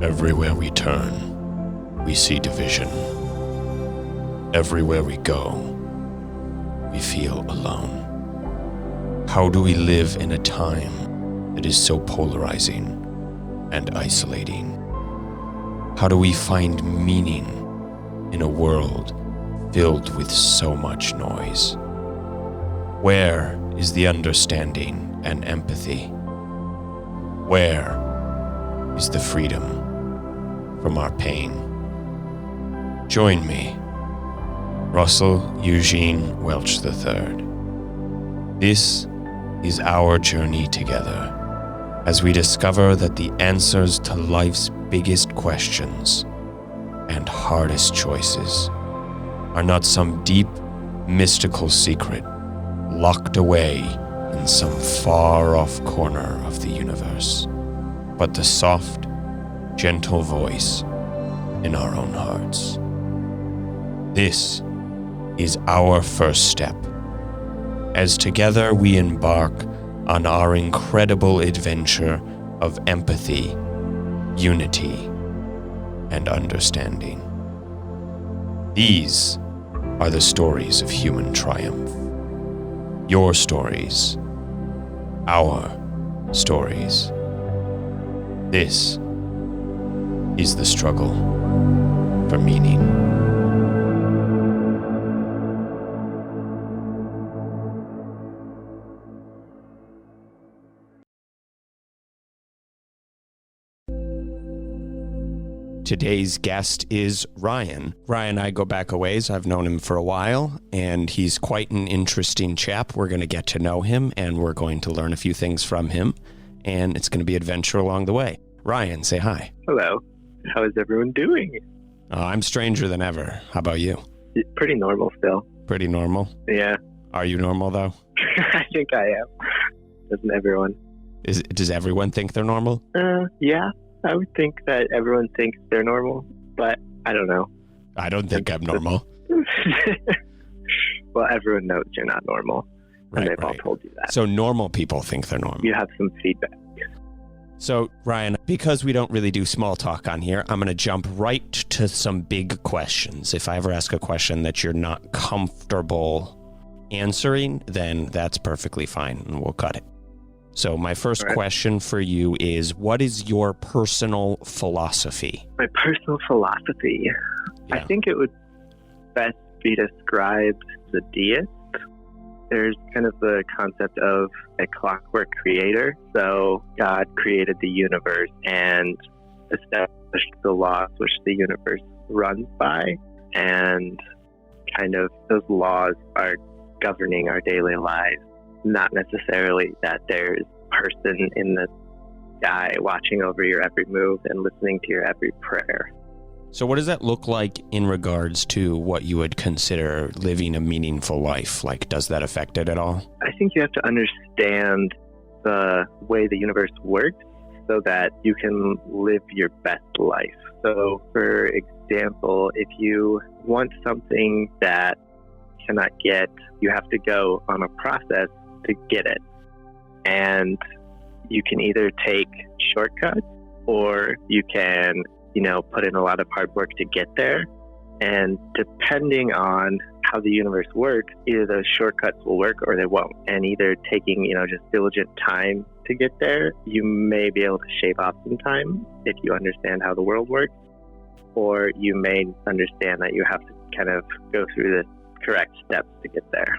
Everywhere we turn, we see division. Everywhere we go, we feel alone. How do we live in a time that is so polarizing and isolating? How do we find meaning in a world filled with so much noise? Where is the understanding and empathy? Where is the freedom from our pain? Join me, Russell Eugene Welch III. This is our journey together as we discover that the answers to life's biggest questions and hardest choices are not some deep, mystical secret locked away in some far-off corner of the universe, but the soft, gentle voice in our own hearts. This is our first step, as together we embark on our incredible adventure of empathy, unity, and understanding. These are the stories of human triumph. Your stories, our stories. This is the struggle for meaning. Today's guest is Ryan. Ryan and I go back a ways. I've known him for a while, and he's quite an interesting chap. We're going to get to know him, and we're going to learn a few things from him, and it's going to be an adventure along the way. Ryan, say hi. Hello. How is everyone doing? I'm stranger than ever. How about you? Pretty normal still. Pretty normal? Yeah. Are you normal, though? I think I am. Doesn't everyone? Does everyone think they're normal? Yeah. I would think that everyone thinks they're normal, but I don't know. I don't think I'm normal. Well, everyone knows you're not normal, and they've all told you that. So normal people think they're normal. You have some feedback. So, Ryan, because we don't really do small talk on here, I'm going to jump right to some big questions. If I ever ask a question that you're not comfortable answering, then that's perfectly fine, and we'll cut it. So my first question for you is, what is your personal philosophy? My personal philosophy? Yeah. I think it would best be described as a deist. There's kind of the concept of a clockwork creator. So God created the universe and established the laws which the universe runs by. And kind of those laws are governing our daily lives. Not necessarily that there's a person in the sky watching over your every move and listening to your every prayer. So what does that look like in regards to what you would consider living a meaningful life? Like, does that affect it at all? I think you have to understand the way the universe works so that you can live your best life. So, for example, if you want something that you cannot get, you have to go on a process to get it. And you can either take shortcuts or you can, put in a lot of hard work to get there. And depending on how the universe works, either those shortcuts will work or they won't. And either taking, just diligent time to get there, you may be able to shave off some time if you understand how the world works, or you may understand that you have to kind of go through the correct steps to get there.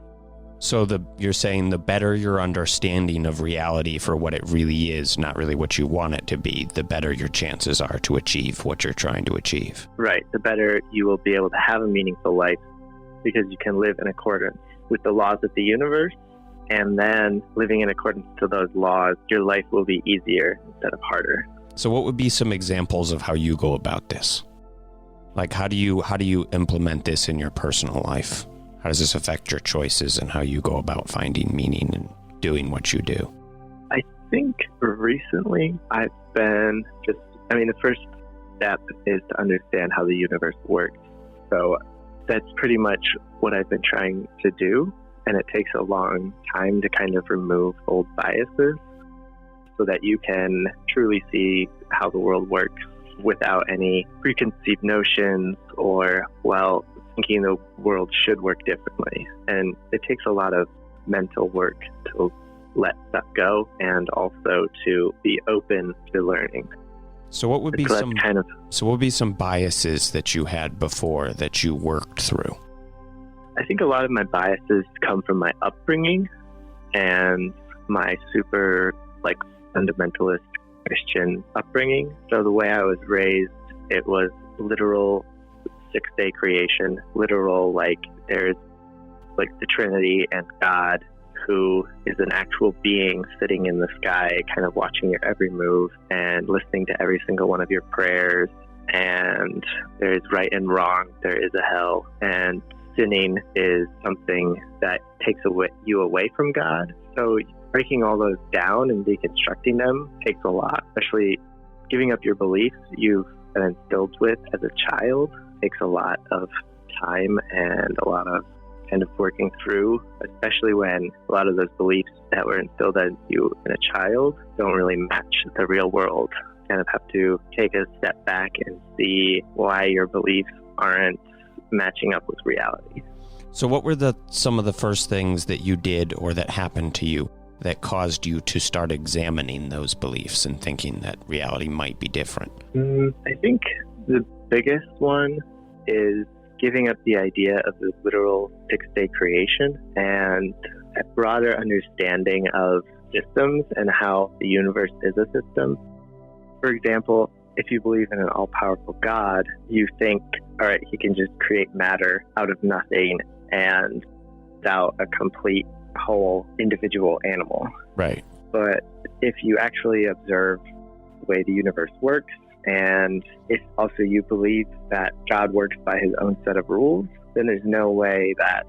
So you're saying the better your understanding of reality for what it really is, not really what you want it to be, the better your chances are to achieve what you're trying to achieve. Right. The better you will be able to have a meaningful life because you can live in accordance with the laws of the universe. And then living in accordance to those laws, your life will be easier instead of harder. So what would be some examples of how you go about this? Like, how do you implement this in your personal life? How does this affect your choices and how you go about finding meaning and doing what you do? I think recently I've been the first step is to understand how the universe works. So that's pretty much what I've been trying to do. And it takes a long time to kind of remove old biases so that you can truly see how the world works without any preconceived notions or, thinking the world should work differently. And it takes a lot of mental work to let stuff go and also to be open to learning. So what would be some biases that you had before that you worked through? I think a lot of my biases come from my upbringing and my super fundamentalist Christian upbringing. So the way I was raised, it was literal 6-day creation, literal there's the Trinity and God, who is an actual being sitting in the sky, kind of watching your every move and listening to every single one of your prayers. And there is right and wrong. There is a hell. And sinning is something that takes you away from God. So breaking all those down and deconstructing them takes a lot, especially giving up your beliefs you've been instilled with as a child takes a lot of time and a lot of kind of working through, especially when a lot of those beliefs that were instilled in you in a child don't really match the real world. You kind of have to take a step back and see why your beliefs aren't matching up with reality. So what were some of the first things that you did or that happened to you that caused you to start examining those beliefs and thinking that reality might be different? I think the biggest one is giving up the idea of the literal 6-day creation and a broader understanding of systems and how the universe is a system. For example, if you believe in an all-powerful God, you think, all right, he can just create matter out of nothing and without a complete whole individual animal. Right. But if you actually observe the way the universe works, and if also you believe that God works by his own set of rules, then there's no way that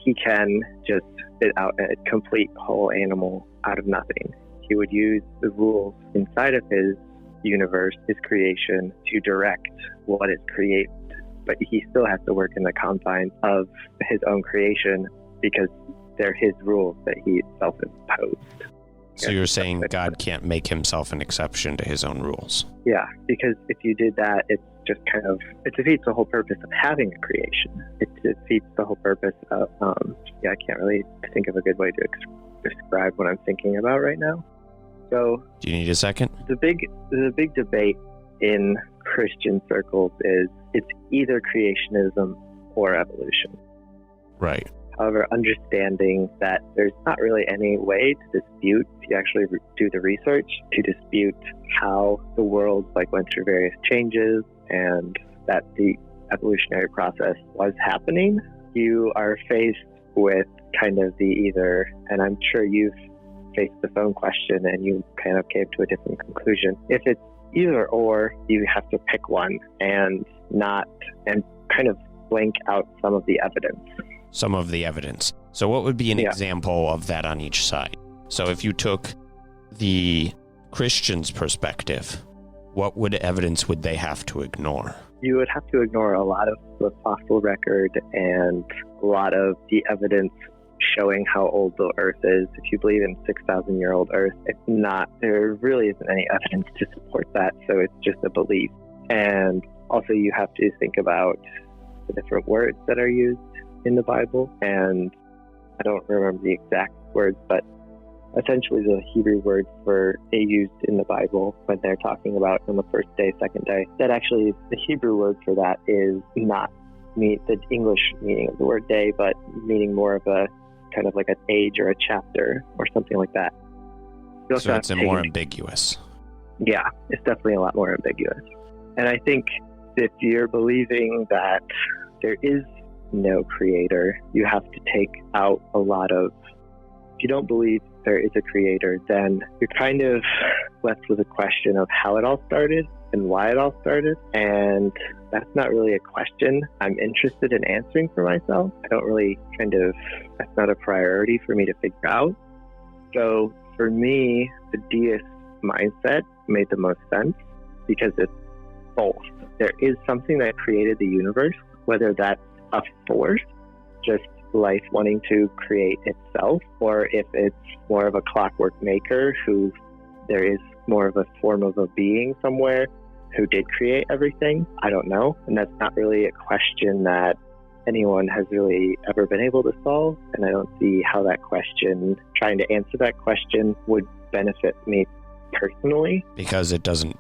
he can just spit out a complete whole animal out of nothing. He would use the rules inside of his universe, his creation, to direct what is created. But he still has to work in the confines of his own creation because they're his rules that he self-imposed. So you're saying God can't make himself an exception to his own rules? Yeah, because if you did that, it's just it defeats the whole purpose of having a creation. It defeats the whole purpose of, I can't really think of a good way to describe what I'm thinking about right now. So, do you need a second? The big debate in Christian circles is it's either creationism or evolution. Right. However, understanding that there's not really any way to dispute, if you actually do the research, to dispute how the world went through various changes and that the evolutionary process was happening, you are faced with kind of the either, and I'm sure you've faced the phone question and you kind of came to a different conclusion. If it's either or, you have to pick one and kind of blank out some of the evidence. Some of the evidence. So what would be an example of that on each side? So if you took the Christian's perspective, what evidence would they have to ignore? You would have to ignore a lot of the fossil record and a lot of the evidence showing how old the Earth is. If you believe in 6,000-year-old Earth, there really isn't any evidence to support that, so it's just a belief. And also you have to think about the different words that are used in the Bible, and I don't remember the exact words, but essentially the Hebrew words used in the Bible when they're talking about on the first day, second day, that actually the Hebrew word for that is not the English meaning of the word day, but meaning more of a kind of like an age or a chapter or something like that. So it's more ambiguous. Yeah, it's definitely a lot more ambiguous. And I think if you're believing that there is no creator, you have to take out a lot of, if you don't believe there is a creator, then you're kind of left with a question of how it all started and why it all started. And that's not really a question I'm interested in answering for myself. I don't really that's not a priority for me to figure out. So for me, the Deist mindset made the most sense because it's both. There is something that created the universe, whether that's a force, just life wanting to create itself, or if it's more of a clockwork maker who there is more of a form of a being somewhere who did create everything? I don't know. And that's not really a question that anyone has really ever been able to solve. And I don't see how trying to answer that question would benefit me personally. Because it doesn't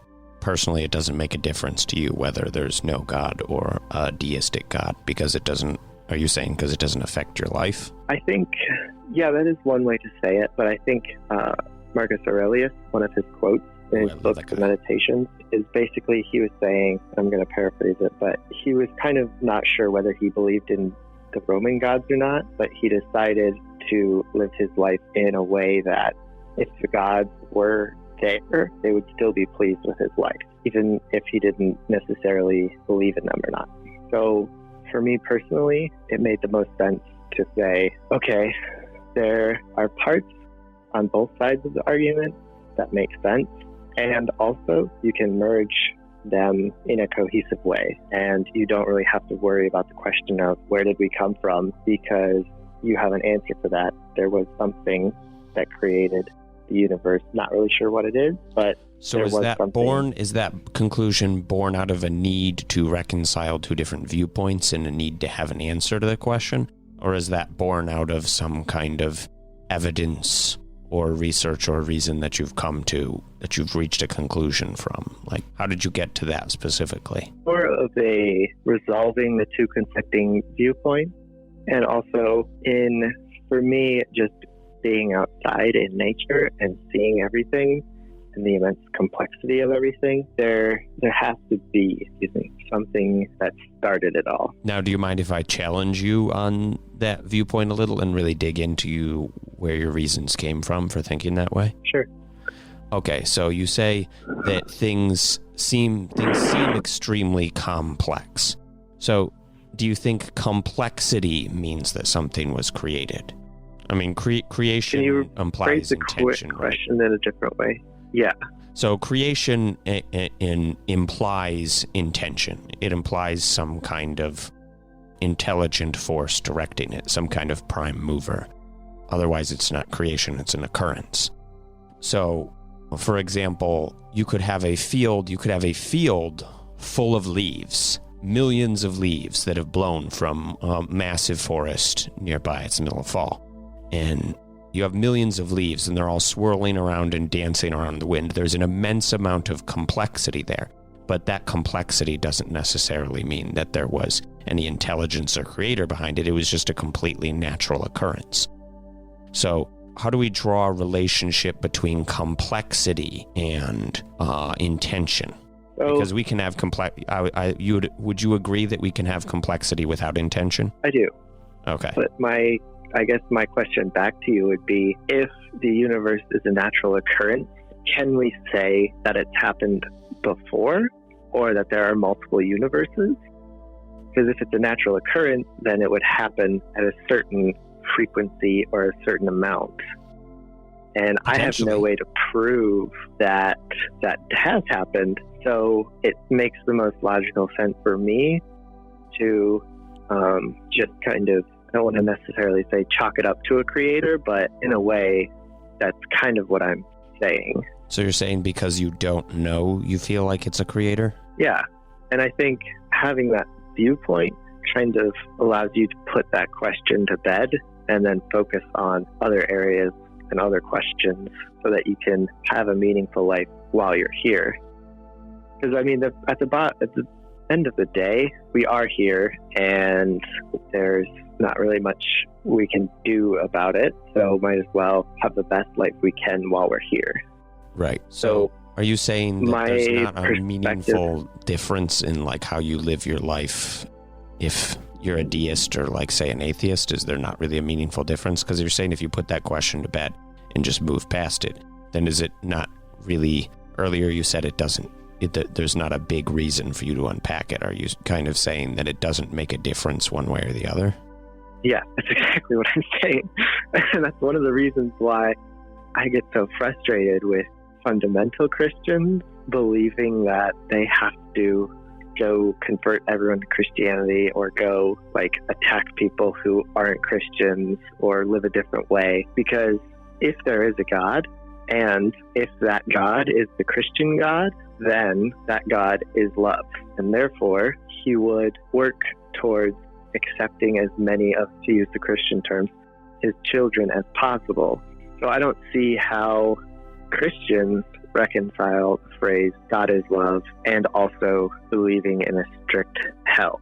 make a difference to you whether there's no God or a deistic God, because it doesn't affect your life? I think, yeah, that is one way to say it, but I think Marcus Aurelius, one of his quotes in his book, The Meditations, is basically, he was saying, I'm going to paraphrase it, but he was kind of not sure whether he believed in the Roman gods or not, but he decided to live his life in a way that if the gods were there, they would still be pleased with his life, even if he didn't necessarily believe in them or not. So for me personally, it made the most sense to say, okay, there are parts on both sides of the argument that make sense, and also you can merge them in a cohesive way, and you don't really have to worry about the question of where did we come from, because you have an answer for that. There was something that created the universe. Not really sure what it is, but so is that conclusion born out of a need to reconcile two different viewpoints and a need to have an answer to the question? Or is that born out of some kind of evidence or research or reason that you've reached a conclusion from? Like, how did you get to that specifically? More of a resolving the two conflicting viewpoints, and also for me, just being outside in nature and seeing everything and the immense complexity of everything, there has to be something that started it all. Now, do you mind if I challenge you on that viewpoint a little and really dig into where your reasons came from for thinking that way? Sure. Okay, so you say that things seem extremely complex. So, do you think complexity means that something was created? I mean, creation implies intention. Can you phrase the question in a different way? Yeah. So creation implies intention. It implies some kind of intelligent force directing it, some kind of prime mover. Otherwise, it's not creation, it's an occurrence. So, for example, you could have a field full of leaves, millions of leaves that have blown from a massive forest nearby. It's the middle of fall. And you have millions of leaves, and they're all swirling around and dancing around the wind. There's an immense amount of complexity there. But that complexity doesn't necessarily mean that there was any intelligence or creator behind it. It was just a completely natural occurrence. So how do we draw a relationship between complexity and intention? Because we can have would you agree that we can have complexity without intention? I do. Okay. But I guess my question back to you would be, if the universe is a natural occurrence, can we say that it's happened before, or that there are multiple universes? Because if it's a natural occurrence, then it would happen at a certain frequency or a certain amount. And I have no way to prove that that has happened. So it makes the most logical sense for me to just kind of, I don't want to necessarily say chalk it up to a creator, but in a way, that's kind of what I'm saying. So you're saying because you don't know, you feel like it's a creator? Yeah. And I think having that viewpoint kind of allows you to put that question to bed and then focus on other areas and other questions so that you can have a meaningful life while you're here. Because, I mean, at the end of the day, we are here, and there's not really much we can do about it, so might as well have the best life we can while we're here. Right. So are you saying that there's not a meaningful difference in like how you live your life if you're a deist or like say an atheist? Is there not really a meaningful difference? Because you're saying if you put that question to bed and just move past it, then is it not really, earlier you said there's not a big reason for you to unpack it. Are you kind of saying that it doesn't make a difference one way or the other? Yeah, that's exactly what I'm saying. And that's one of the reasons why I get so frustrated with fundamental Christians believing that they have to go convert everyone to Christianity or go like attack people who aren't Christians or live a different way. Because if there is a God, And if that God is the Christian God, then that God is love. And therefore, he would work towards accepting as many of, to use the Christian terms, his children as possible. So I don't see how Christians reconcile the phrase God is love and also believing in a strict hell.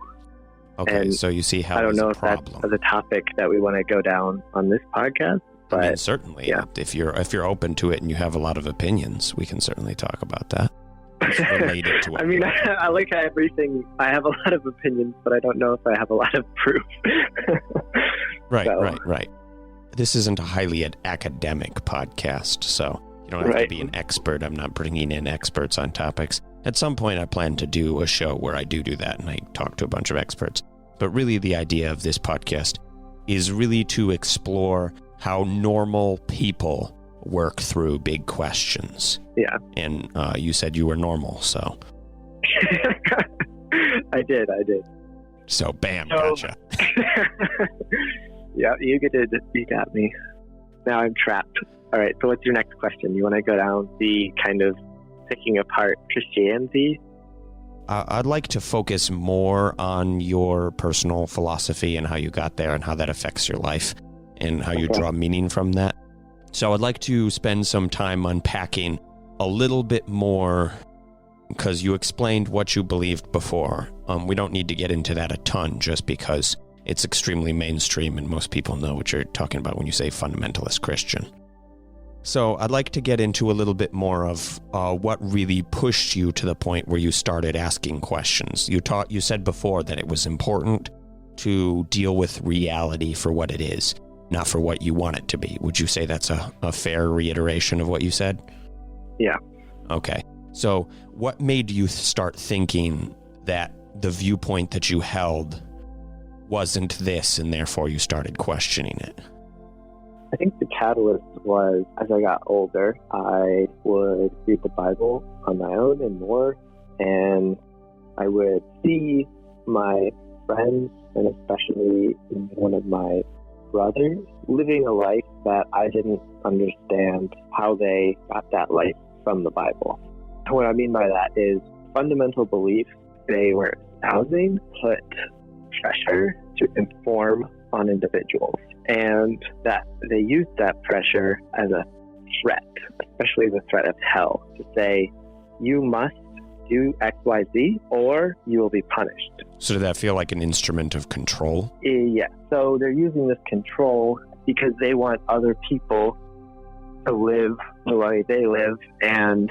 Okay, and so you see how I don't know if problem. that's the topic that we want to go down on this podcast. But I mean, certainly, yeah. If you're open to it and you have a lot of opinions, we can certainly talk about that. It's related to what I mean, I like everything. I have a lot of opinions, but I don't know if I have a lot of proof. Right. This isn't a highly academic podcast, so you don't have to be an expert. I'm not bringing in experts on topics. At some point, I plan to do a show where I do that, and I talk to a bunch of experts. But really, the idea of this podcast is really to explore how normal people work through big questions. Yeah. And you said you were normal, so. I did. So, bam, gotcha. Yeah, you got me. Now I'm trapped. All right, so what's your next question? You want to go down the kind of picking apart Christianity? I'd like to focus more on your personal philosophy and how you got there and how that affects your life and how you draw meaning from that. So I'd like to spend some time unpacking a little bit more, because you explained what you believed before. We don't need to get into that a ton just because it's extremely mainstream and most people know what you're talking about when you say fundamentalist Christian. So I'd like to get into a little bit more of what really pushed you to the point where you started asking questions. You said before that it was important to deal with reality for what it is, not for what you want it to be. Would you say that's a fair reiteration of what you said? Yeah. Okay. So what made you start thinking that the viewpoint that you held wasn't this, and therefore you started questioning it? I think the catalyst was, as I got older, I would read the Bible on my own and more, and I would see my friends, and especially one of my brothers, living a life that I didn't understand how they got that life from the Bible. What I mean by that is fundamental beliefs they were espousing put pressure to inform on individuals, and that they used that pressure as a threat, especially the threat of hell, to say, you must do X, Y, Z, or you will be punished. So did that feel like an instrument of control? Yeah. So they're using this control because they want other people to live the way they live, and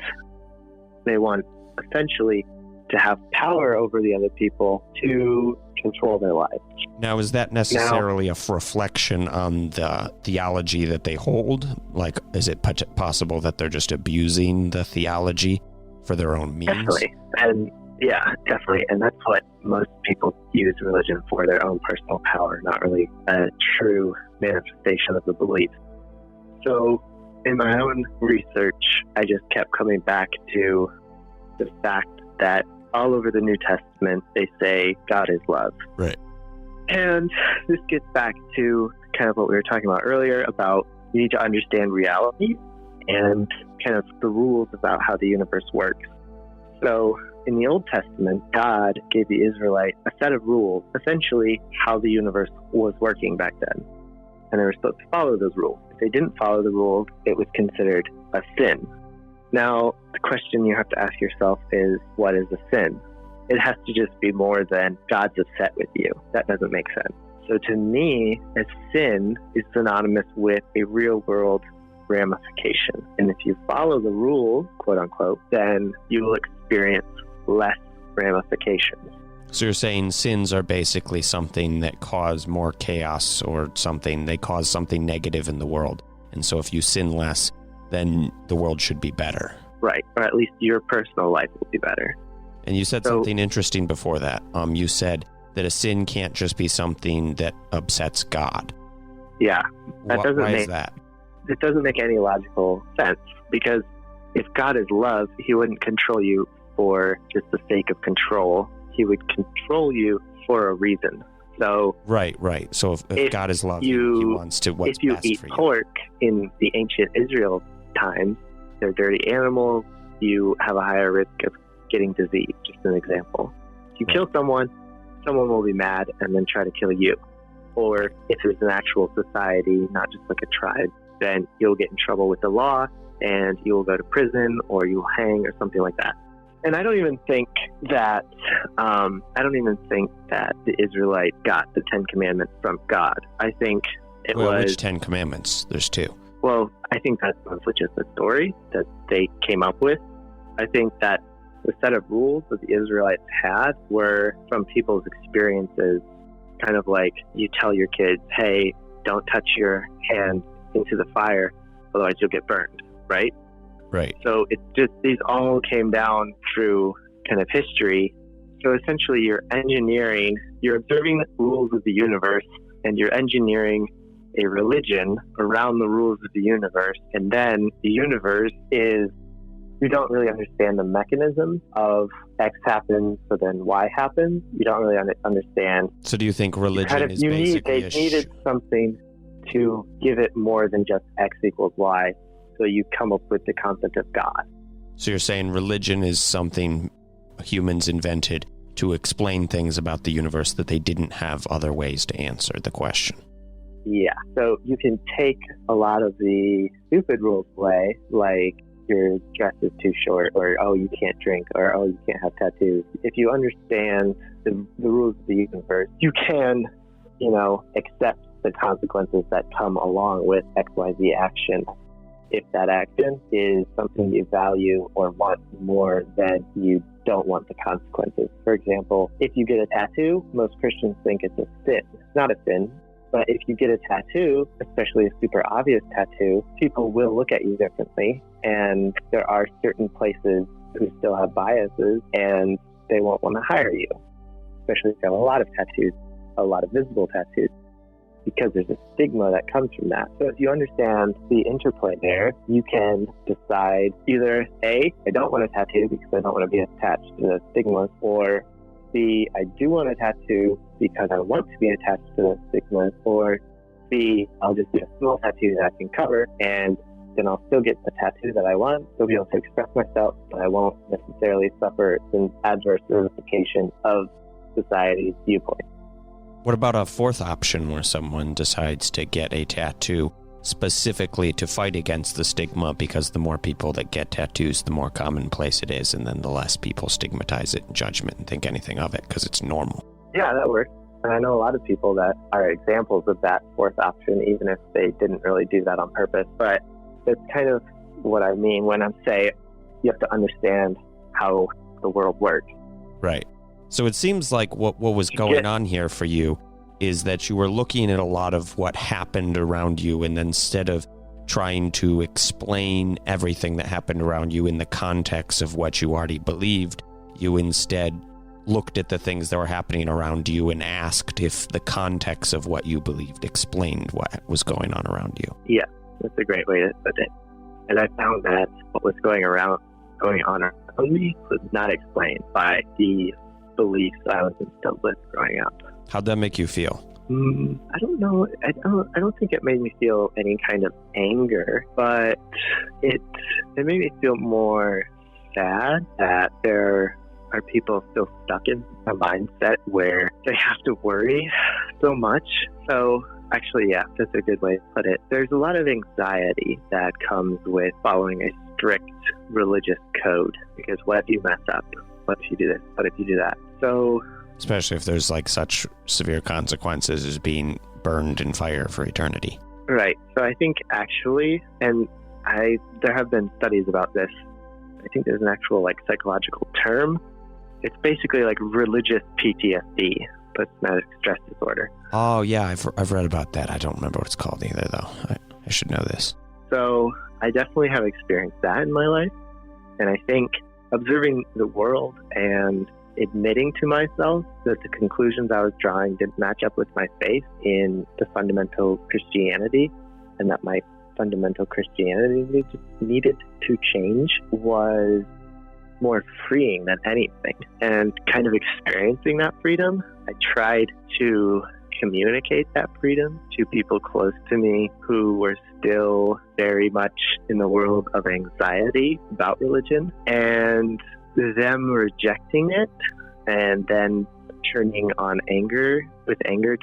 they want essentially to have power over the other people to control their lives. Now, is that necessarily a reflection on the theology that they hold? Like, is it possible that they're just abusing the theology for their own means? Definitely. And yeah, definitely. And that's what most people use religion for, their own personal power, not really a true manifestation of the belief. So in my own research, I just kept coming back to the fact that all over the New Testament, they say God is love. Right. And this gets back to kind of what we were talking about earlier about you need to understand reality and kind of the rules about how the universe works. So in the Old Testament, God gave the Israelites a set of rules, essentially how the universe was working back then. And they were supposed to follow those rules. If they didn't follow the rules, it was considered a sin. Now, the question you have to ask yourself is, what is a sin? It has to just be more than God's upset with you. That doesn't make sense. So to me, a sin is synonymous with a real-world ramification. And if you follow the rules, quote unquote, then you will experience less ramifications. So you're saying sins are basically something that cause more chaos or something, they cause something negative in the world. And so if you sin less, then the world should be better. Right. Or at least your personal life will be better. And you said something interesting before that. You said that a sin can't just be something that upsets God. Yeah. Why is that? It doesn't make any logical sense, because if God is love, he wouldn't control you for just the sake of control. He would control you for a reason. So Right. So if God is love, he wants to what's best for you. If you eat pork in the ancient Israel times. They're dirty animals. You have a higher risk of getting disease, just an example. If you kill someone will be mad and then try to kill you. Or if it's an actual society, not just like a tribe, then you'll get in trouble with the law and you will go to prison or you will hang or something like that. And I don't even think that the Israelites got the 10 Commandments from God. I think it was... Which 10 Commandments? There's 2. Well, I think that's just a story that they came up with. I think that the set of rules that the Israelites had were from people's experiences, kind of like you tell your kids, hey, don't touch your hand into the fire, otherwise you'll get burned, right? Right. So it's just, these all came down through kind of history. So essentially you're observing the rules of the universe, and you're engineering a religion around the rules of the universe. And then the universe is, you don't really understand the mechanism of X happens, so then Y happens. You don't really understand. So do you think religion is basically they needed something to give it more than just X equals Y. So you come up with the concept of God. So you're saying religion is something humans invented to explain things about the universe that they didn't have other ways to answer the question. Yeah. So you can take a lot of the stupid rules away, like your dress is too short, or, oh, you can't drink, or, oh, you can't have tattoos. If you understand the rules of the universe, you can, accept the consequences that come along with XYZ action. If that action is something you value or want more than you don't want the consequences. For example, if you get a tattoo, most Christians think it's a sin. It's not a sin, but if you get a tattoo, especially a super obvious tattoo, people will look at you differently. And there are certain places who still have biases and they won't want to hire you, especially if you have a lot of tattoos, a lot of visible tattoos, because there's a stigma that comes from that. So if you understand the interplay there, you can decide either A, I don't want a tattoo because I don't want to be attached to the stigmas, or B, I do want a tattoo because I want to be attached to the stigmas, or B, I'll just get a small tattoo that I can cover, and then I'll still get the tattoo that I want, still be able to express myself, but I won't necessarily suffer an adverse ramification of society's viewpoint. What about a fourth option where someone decides to get a tattoo specifically to fight against the stigma, because the more people that get tattoos, the more commonplace it is, and then the less people stigmatize it in judgment and think anything of it because it's normal? Yeah, that works. And I know a lot of people that are examples of that fourth option, even if they didn't really do that on purpose. But that's kind of what I mean when I say you have to understand how the world works. Right. So it seems like what was going on here for you is that you were looking at a lot of what happened around you, and instead of trying to explain everything that happened around you in the context of what you already believed, you instead looked at the things that were happening around you and asked if the context of what you believed explained what was going on around you. Yeah, that's a great way to put it. And I found that what was going on around me was not explained by the beliefs I was instilled with growing up. How'd that make you feel? I don't know. I don't think it made me feel any kind of anger, but it made me feel more sad that there are people still stuck in a mindset where they have to worry so much. So actually, yeah, that's a good way to put it. There's a lot of anxiety that comes with following a strict religious code, because what if you mess up? What if you do this? What if you do that? So, especially if there's like such severe consequences as being burned in fire for eternity. Right. So I think actually, and there have been studies about this. I think there's an actual like psychological term. It's basically like religious PTSD, post-traumatic stress disorder. Oh yeah, I've read about that. I don't remember what it's called either, though. I should know this. So I definitely have experienced that in my life, and I think observing the world and admitting to myself that the conclusions I was drawing didn't match up with my faith in the fundamental Christianity, and that my fundamental Christianity needed to change, was more freeing than anything. And kind of experiencing that freedom, I tried to communicate that freedom to people close to me who were still very much in the world of anxiety about religion, and them rejecting it and then turning on anger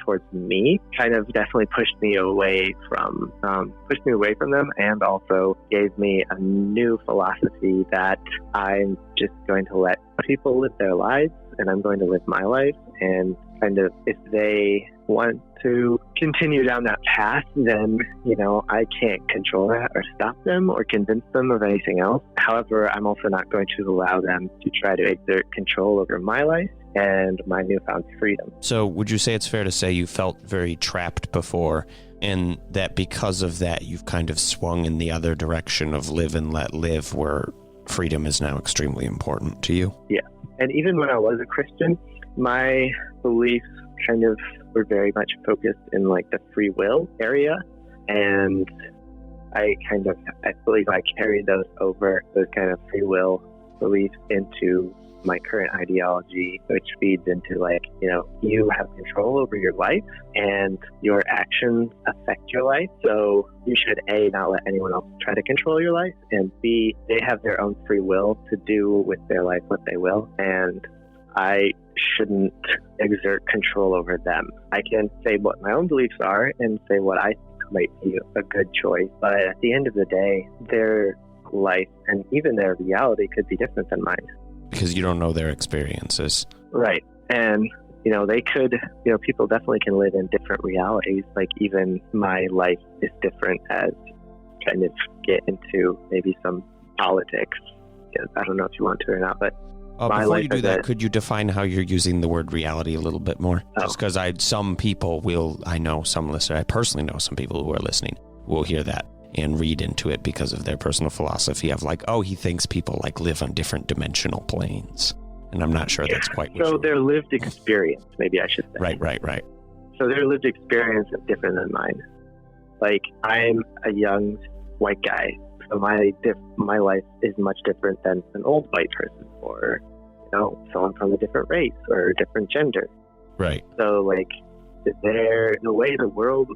towards me kind of definitely pushed me away from them, and also gave me a new philosophy that I'm just going to let people live their lives and I'm going to live my life, and kind of if they want to continue down that path, then, I can't control that or stop them or convince them of anything else. However, I'm also not going to allow them to try to exert control over my life and my newfound freedom. So would you say it's fair to say you felt very trapped before, and that because of that you've kind of swung in the other direction of live and let live, where freedom is now extremely important to you? Yeah. And even when I was a Christian, my beliefs kind of were very much focused in like the free will area, and I believe I carried those kind of free will beliefs into my current ideology, which feeds into you have control over your life and your actions affect your life. So you should A, not let anyone else try to control your life, and B, they have their own free will to do with their life what they will, and I shouldn't exert control over them. I can say what my own beliefs are and say what I think might be a good choice, but at the end of the day, their life and even their reality could be different than mine. Because you don't know their experiences. Right. And, they could, people definitely can live in different realities. Like even my life is different, as kind of get into maybe some politics. I don't know if you want to or not, but before you do that, could you define how you're using the word reality a little bit more? Oh. Just because I know some listeners, I personally know some people who are listening will hear that and read into it because of their personal philosophy of he thinks people live on different dimensional planes. And I'm not sure that's quite what so their lived experience, maybe I should say. Right. So their lived experience is different than mine. I'm a young white guy, so my life is much different than an old white person, or someone from a different race or a different gender. Right. So the way the world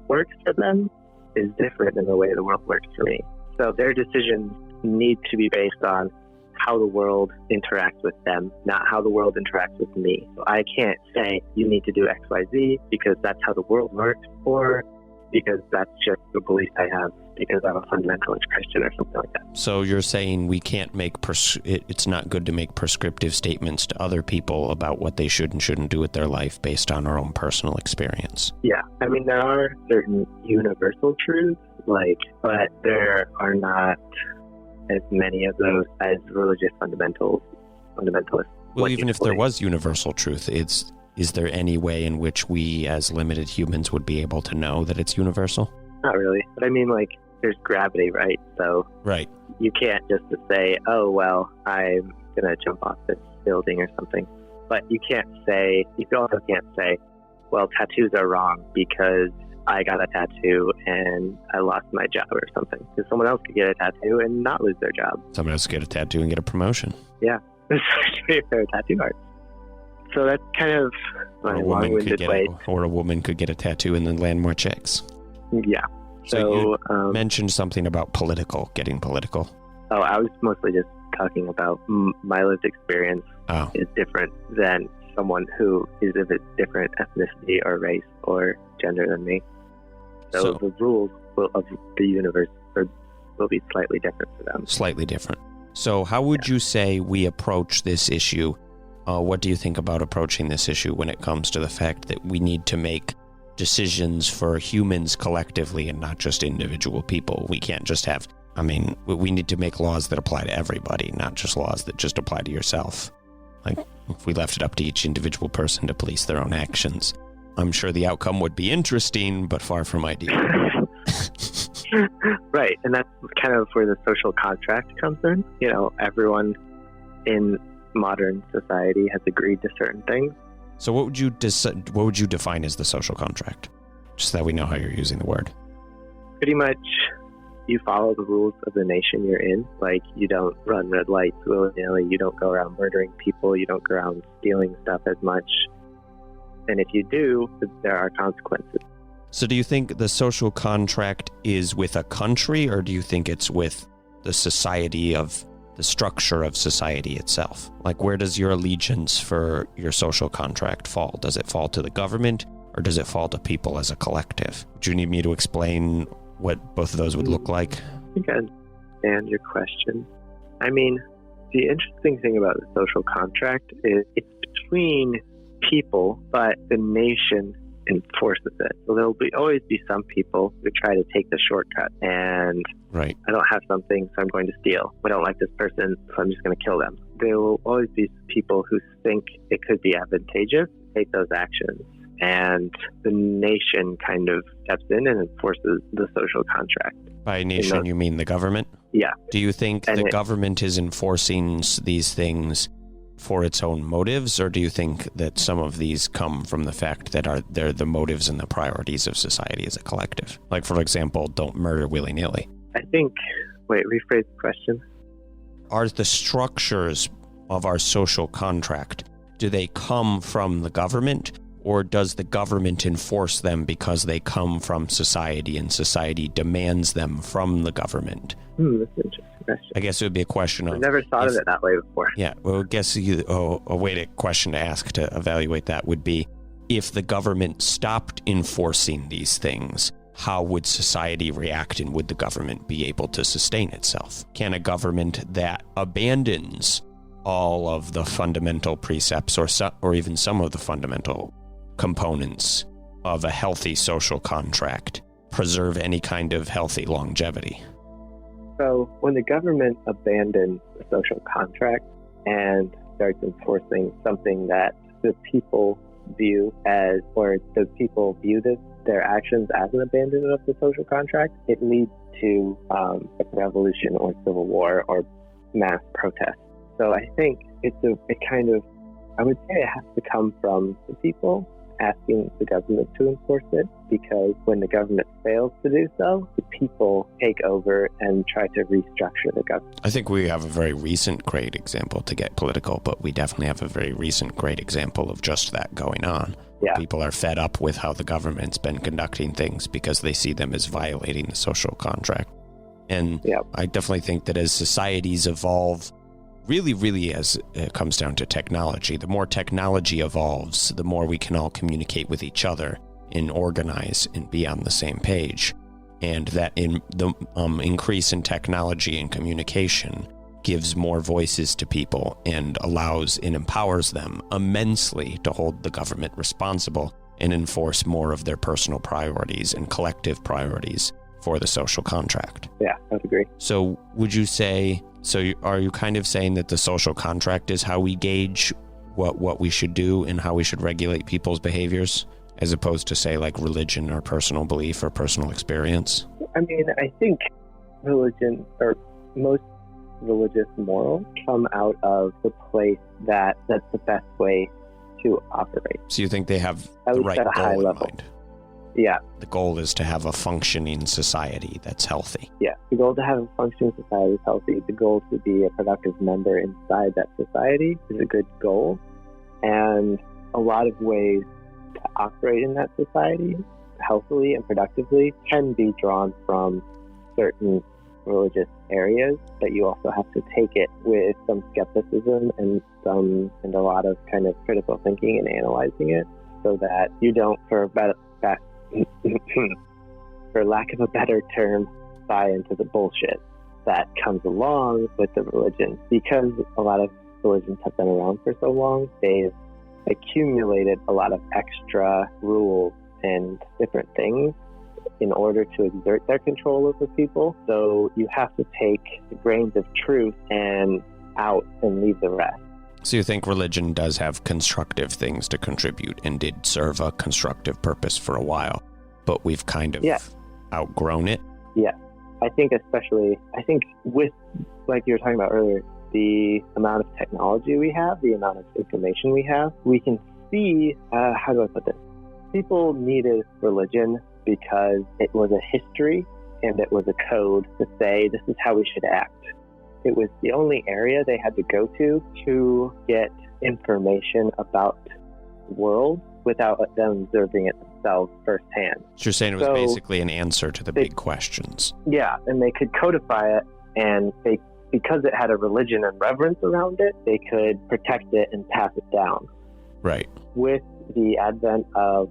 works for them is different than the way the world works for me. So their decisions need to be based on how the world interacts with them, not how the world interacts with me. So I can't say you need to do X, Y, Z because that's how the world works, or because that's just the belief I have because I'm a fundamentalist Christian or something like that. So you're saying we can't make it's not good to make prescriptive statements to other people about what they should and shouldn't do with their life based on our own personal experience. Yeah. I mean, there are certain universal truths, but there are not as many of those as religious fundamentalists. Well, even if there was universal truth, is there any way in which we as limited humans would be able to know that it's universal? Not really. But I mean, there's gravity, right? So right. You can't just say, oh, well, I'm going to jump off this building or something. But you also can't say, well, tattoos are wrong because I got a tattoo and I lost my job or something. Because someone else could get a tattoo and not lose their job. Someone else could get a tattoo and get a promotion. Yeah. Especially if they're a tattoo artist. So that's kind of my long-winded way. Or a woman could get a tattoo and then land more chicks. Yeah. So you mentioned something about getting political. Oh, I was mostly just talking about my lived experience is different than someone who is of a different ethnicity or race or gender than me. So the rules of the universe will be slightly different for them. Slightly different. So how would you say we approach this issue? What do you think about approaching this issue when it comes to the fact that we need to make decisions for humans collectively and not just individual people? We can't just we need to make laws that apply to everybody, not just laws that just apply to yourself. If we left it up to each individual person to police their own actions, I'm sure the outcome would be interesting, but far from ideal. Right, and that's kind of where the social contract comes in. Everyone in modern society has agreed to certain things. So what would you define as the social contract? Just so that we know how you're using the word. Pretty much, you follow the rules of the nation you're in. You don't run red lights willy-nilly. You don't go around murdering people. You don't go around stealing stuff as much. And if you do, there are consequences. So do you think the social contract is with a country, or do you think it's with the society of the structure of society itself? Like, where does your allegiance for your social contract fall? Does it fall to the government, or does it fall to people as a collective? Do you need me to explain what both of those would look like? I think I understand your question. I mean, the interesting thing about the social contract is it's between people, but the nation enforces it. So there'll always be some people who try to take the shortcut, and right. I don't have something, so I'm going to steal. I don't like this person, so I'm just going to kill them. There will always be people who think it could be advantageous to take those actions, and the nation kind of steps in and enforces the social contract. By nation, you mean the government? Yeah. Do you think the government is enforcing these things for its own motives, or do you think that some of these come from the fact that they're the motives and the priorities of society as a collective? Like, for example, don't murder willy-nilly. I think, rephrase the question. Are the structures of our social contract, do they come from the government, or does the government enforce them because they come from society and society demands them from the government? That's an interesting question. I guess it would be a question of... I've never thought of it that way before. Yeah, well, I guess a question to ask to evaluate that would be, if the government stopped enforcing these things, how would society react, and would the government be able to sustain itself? Can a government that abandons all of the fundamental precepts or even some of the fundamental components of a healthy social contract preserve any kind of healthy longevity? So when the government abandons the social contract and starts enforcing something that the people view as, or the people view their actions as an abandonment of the social contract, it leads to a revolution or civil war or mass protest. So I think I would say it has to come from the people asking the government to enforce it, because when the government fails to do so, the people take over and try to restructure the government. I think we have a very recent great example, to get political, but we definitely have a very recent great example of just that going on. Yeah. People are fed up with how the government's been conducting things because they see them as violating the social contract. And I definitely think that as societies evolve, really, as it comes down to technology, the more technology evolves, the more we can all communicate with each other and organize and be on the same page. And that in the increase in technology and communication gives more voices to people and allows and empowers them immensely to hold the government responsible and enforce more of their personal priorities and collective priorities for the social contract. Yeah, I would agree. So would you say, are you kind of saying that the social contract is how we gauge what we should do and how we should regulate people's behaviors, as opposed to, say, like religion or personal belief or personal experience? I mean, I think religion, or most religious morals, come out of the place that's the best way to operate. So you think they have the right goal in mind? Yeah. The goal is to have a functioning society that's healthy. Yeah. The goal to have a functioning society is healthy. The goal to be a productive member inside that society is a good goal. And a lot of ways to operate in that society healthily and productively can be drawn from certain religious areas, but you also have to take it with some skepticism and a lot of kind of critical thinking and analyzing it, so that you don't, for lack of a better term, buy into the bullshit that comes along with the religion. Because a lot of religions have been around for so long, they've accumulated a lot of extra rules and different things in order to exert their control over people. So you have to take the grains of truth and out and leave the rest. So you think religion does have constructive things to contribute and did serve a constructive purpose for a while, but we've kind of outgrown it? Yeah. I think with, like you were talking about earlier, the amount of technology we have, the amount of information we have, we can see, how do I put this? People needed religion because it was a history and it was a code to say this is how we should act. It was the only area they had to go to get information about the world without them observing it themselves firsthand. So you're saying it was basically an answer to the big questions. Yeah, and they could codify it, and because it had a religion and reverence around it, they could protect it and pass it down. Right. With the advent of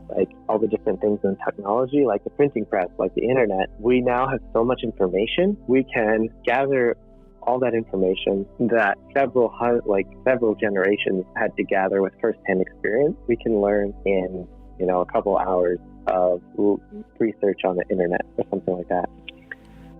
like all the different things in technology, like the printing press, like the internet, we now have so much information. We can gather all that information that several generations had to gather with firsthand experience. We can learn in, a couple hours of research on the internet or something like that.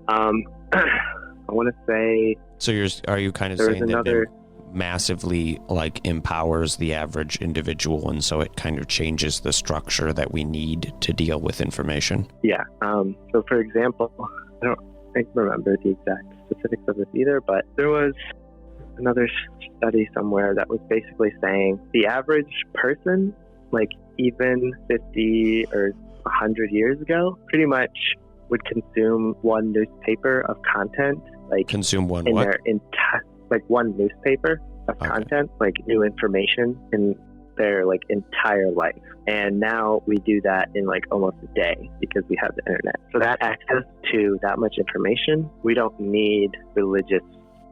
I want to say. So are you kind of saying that it massively empowers the average individual, and so it kind of changes the structure that we need to deal with information? Yeah. So for example, I don't remember the exact specifics of this either, but there was another study somewhere that was basically saying the average person, even 50 or 100 years ago, pretty much would consume one newspaper of content. Consume one in what? Their one newspaper of content, new information in their entire life. And now we do that in almost a day because we have the internet. So that access to that much information, we don't need religious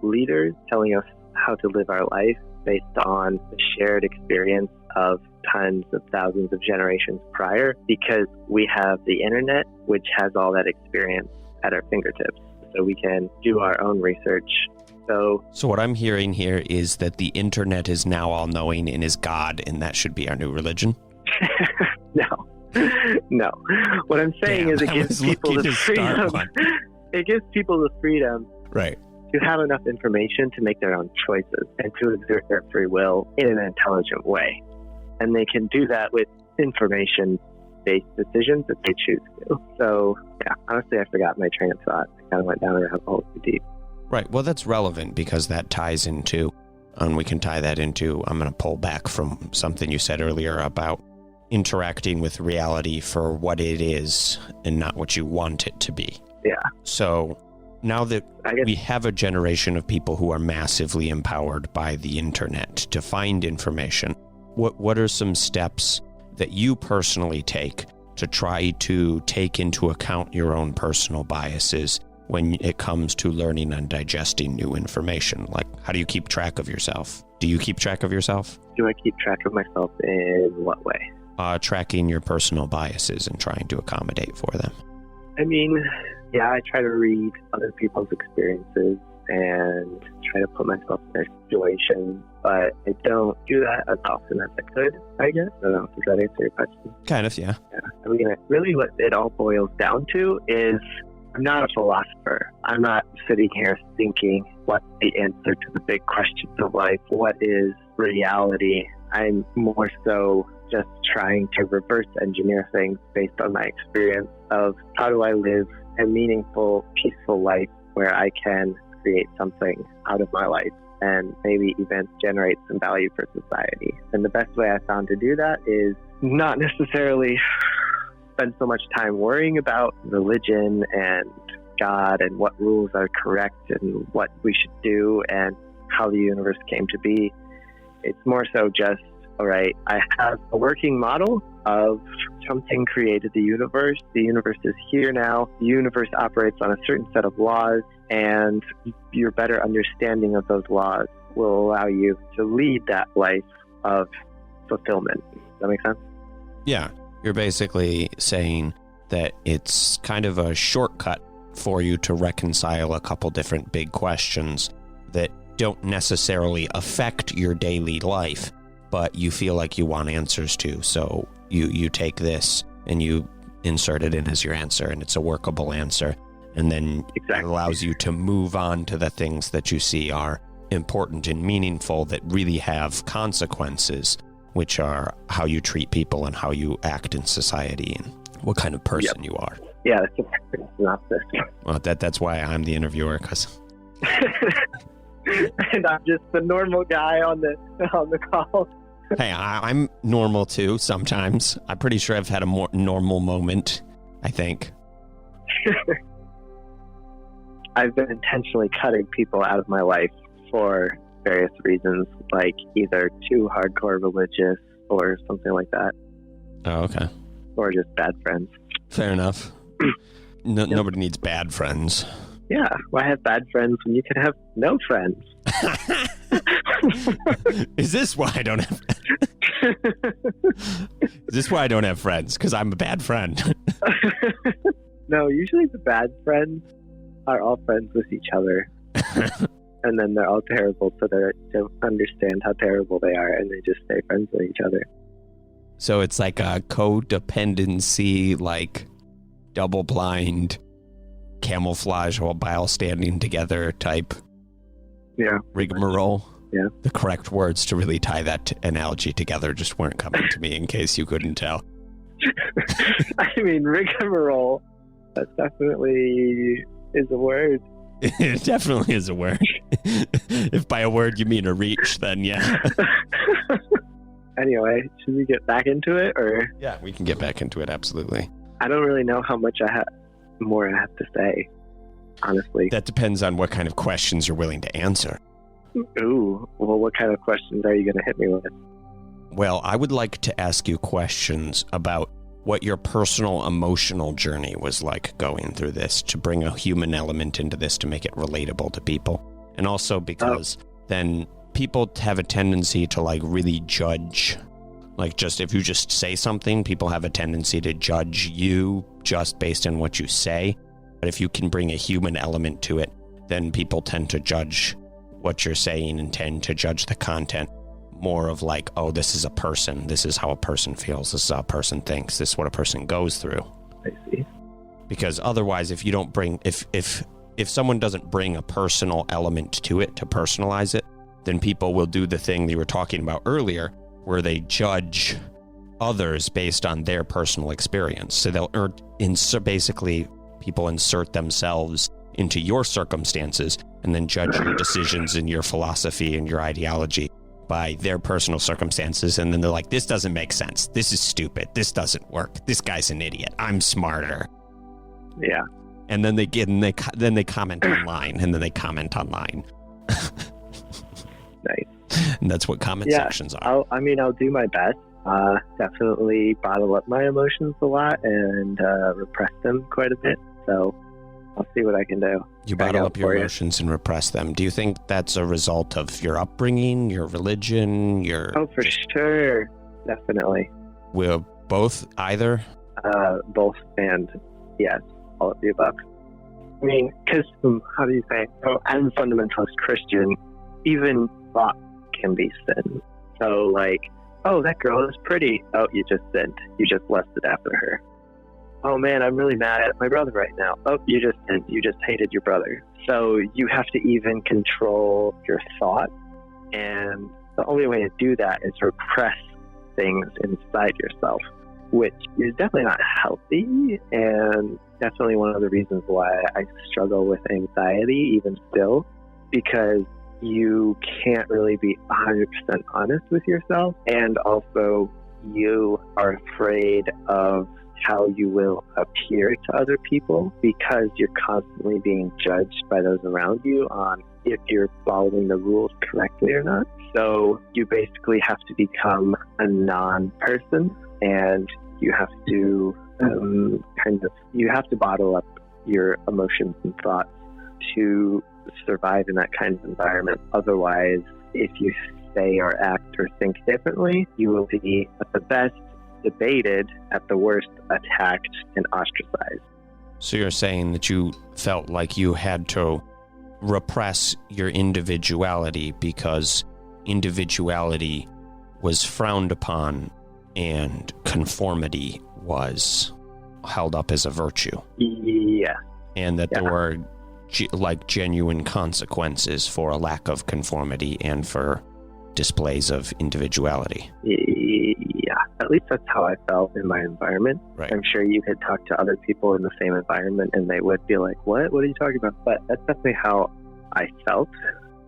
leaders telling us how to live our life based on the shared experience of tons of thousands of generations prior, because we have the internet, which has all that experience at our fingertips. So we can do our own research. So what I'm hearing here is that the internet is now all-knowing and is God, and that should be our new religion? No. What I'm saying is it gives people the freedom. It gives people the freedom to have enough information to make their own choices and to exert their free will in an intelligent way. And they can do that with information-based decisions if they choose to. So, yeah, honestly, I forgot my train of thought. I kind of went down a rabbit hole too deep. Right. Well, that's relevant because that ties into, and we can tie that into, I'm going to pull back from something you said earlier about interacting with reality for what it is and not what you want it to be. Yeah. So now that we have a generation of people who are massively empowered by the internet to find information, what are some steps that you personally take to try to take into account your own personal biases when it comes to learning and digesting new information? How do you keep track of yourself? Do you keep track of yourself? Do I keep track of myself in what way? Tracking your personal biases and trying to accommodate for them. I mean, yeah, I try to read other people's experiences and try to put myself in their situation, but I don't do that as often as I could, I guess. I don't know. Does that answer your question? Kind of, yeah. I mean, really what it all boils down to is I'm not a philosopher. I'm not sitting here thinking what's the answer to the big questions of life. What is reality? I'm more so just trying to reverse engineer things based on my experience of how do I live a meaningful, peaceful life where I can create something out of my life and maybe even generate some value for society. And the best way I found to do that is not necessarily spend so much time worrying about religion and God and what rules are correct and what we should do and how the universe came to be. It's more so just, all right, I have a working model of something created the universe. The universe is here now. The universe operates on a certain set of laws, and your better understanding of those laws will allow you to lead that life of fulfillment. Does that make sense? Yeah. You're basically saying that it's kind of a shortcut for you to reconcile a couple different big questions that don't necessarily affect your daily life, but you feel like you want answers to. So you take this and you insert it in as your answer, and it's a workable answer. And then it allows you to move on to the things that you see are important and meaningful that really have consequences, which are how you treat people and how you act in society and what kind of person you are. Yeah, that's a perfect synopsis. Well, that's why I'm the interviewer, because... And I'm just the normal guy on the call. Hey, I'm normal too sometimes. I'm pretty sure I've had a more normal moment, I think. I've been intentionally cutting people out of my life for various reasons, like either too hardcore religious or something like that. Oh, okay. Or just bad friends. Fair enough. Nobody needs bad friends. Yeah, why have bad friends when you can have no friends? Is this why I don't have Is this why I don't have friends? Because I'm a bad friend. No, usually the bad friends are all friends with each other. And then they're all terrible, so they don't understand how terrible they are, and they just stay friends with each other. So it's like a codependency, like double-blind camouflage while standing together type rigmarole. Yeah. The correct words to really tie that analogy together just weren't coming to me in case you couldn't tell. I mean, rigmarole, that definitely is a word. It definitely is a word. If by a word you mean a reach, then yeah. Anyway, should we get back into it, or? Yeah, we can get back into it, absolutely. I don't really know how much more I have to say, honestly. That depends on what kind of questions you're willing to answer. Ooh, well, what kind of questions are you going to hit me with? Well, I would like to ask you questions about what your personal emotional journey was like going through this, to bring a human element into this to make it relatable to people. And also because then people have a tendency to like really judge. Like just if you just say something, people have a tendency to judge you just based on what you say. But if you can bring a human element to it, then people tend to judge what you're saying and tend to judge the content more of like, oh, this is a person. This is how a person feels. This is how a person thinks. This is what a person goes through. I see. Because otherwise, if you don't bring, if someone doesn't bring a personal element to it, to personalize it, then people will do the thing they were talking about earlier, where they judge others based on their personal experience. So they'll basically people insert themselves into your circumstances and then judge your decisions and your philosophy and your ideology by their personal circumstances, and then they're like, this doesn't make sense. This is stupid. This doesn't work. This guy's an idiot. I'm smarter. Yeah. And then they comment online, and then they comment online. Nice. And that's what comment sections are. I'll do my best. Definitely bottle up my emotions a lot and repress them quite a bit. So I'll see what I can do. You bottle up your emotions and repress them. Do you think that's a result of your upbringing, your religion, your... Oh, for sure. Definitely. Will both, either? Both, and yes, all of the above. I mean, because, how do you say? So, as a fundamentalist Christian, even thought can be sin. So, like, oh, that girl is pretty. Oh, you just sinned. You just lusted after her. Oh man, I'm really mad at my brother right now. Oh, you just hated your brother. So you have to even control your thought. And the only way to do that is repress things inside yourself, which is definitely not healthy, and definitely one of the reasons why I struggle with anxiety even still, because you can't really be 100% honest with yourself, and also you are afraid of how you will appear to other people because you're constantly being judged by those around you on if you're following the rules correctly or not. So you basically have to become a non-person, and you have to you have to bottle up your emotions and thoughts to survive in that kind of environment. Otherwise, if you say or act or think differently, you will be at the best debated, at the worst attacked and ostracized. So you're saying that you felt like you had to repress your individuality because individuality was frowned upon and conformity was held up as a virtue. Yeah. And that there were genuine consequences for a lack of conformity and for displays of individuality. Yeah, at least that's how I felt in my environment. Right. I'm sure you could talk to other people in the same environment and they would be like, what are you talking about? But that's definitely how I felt,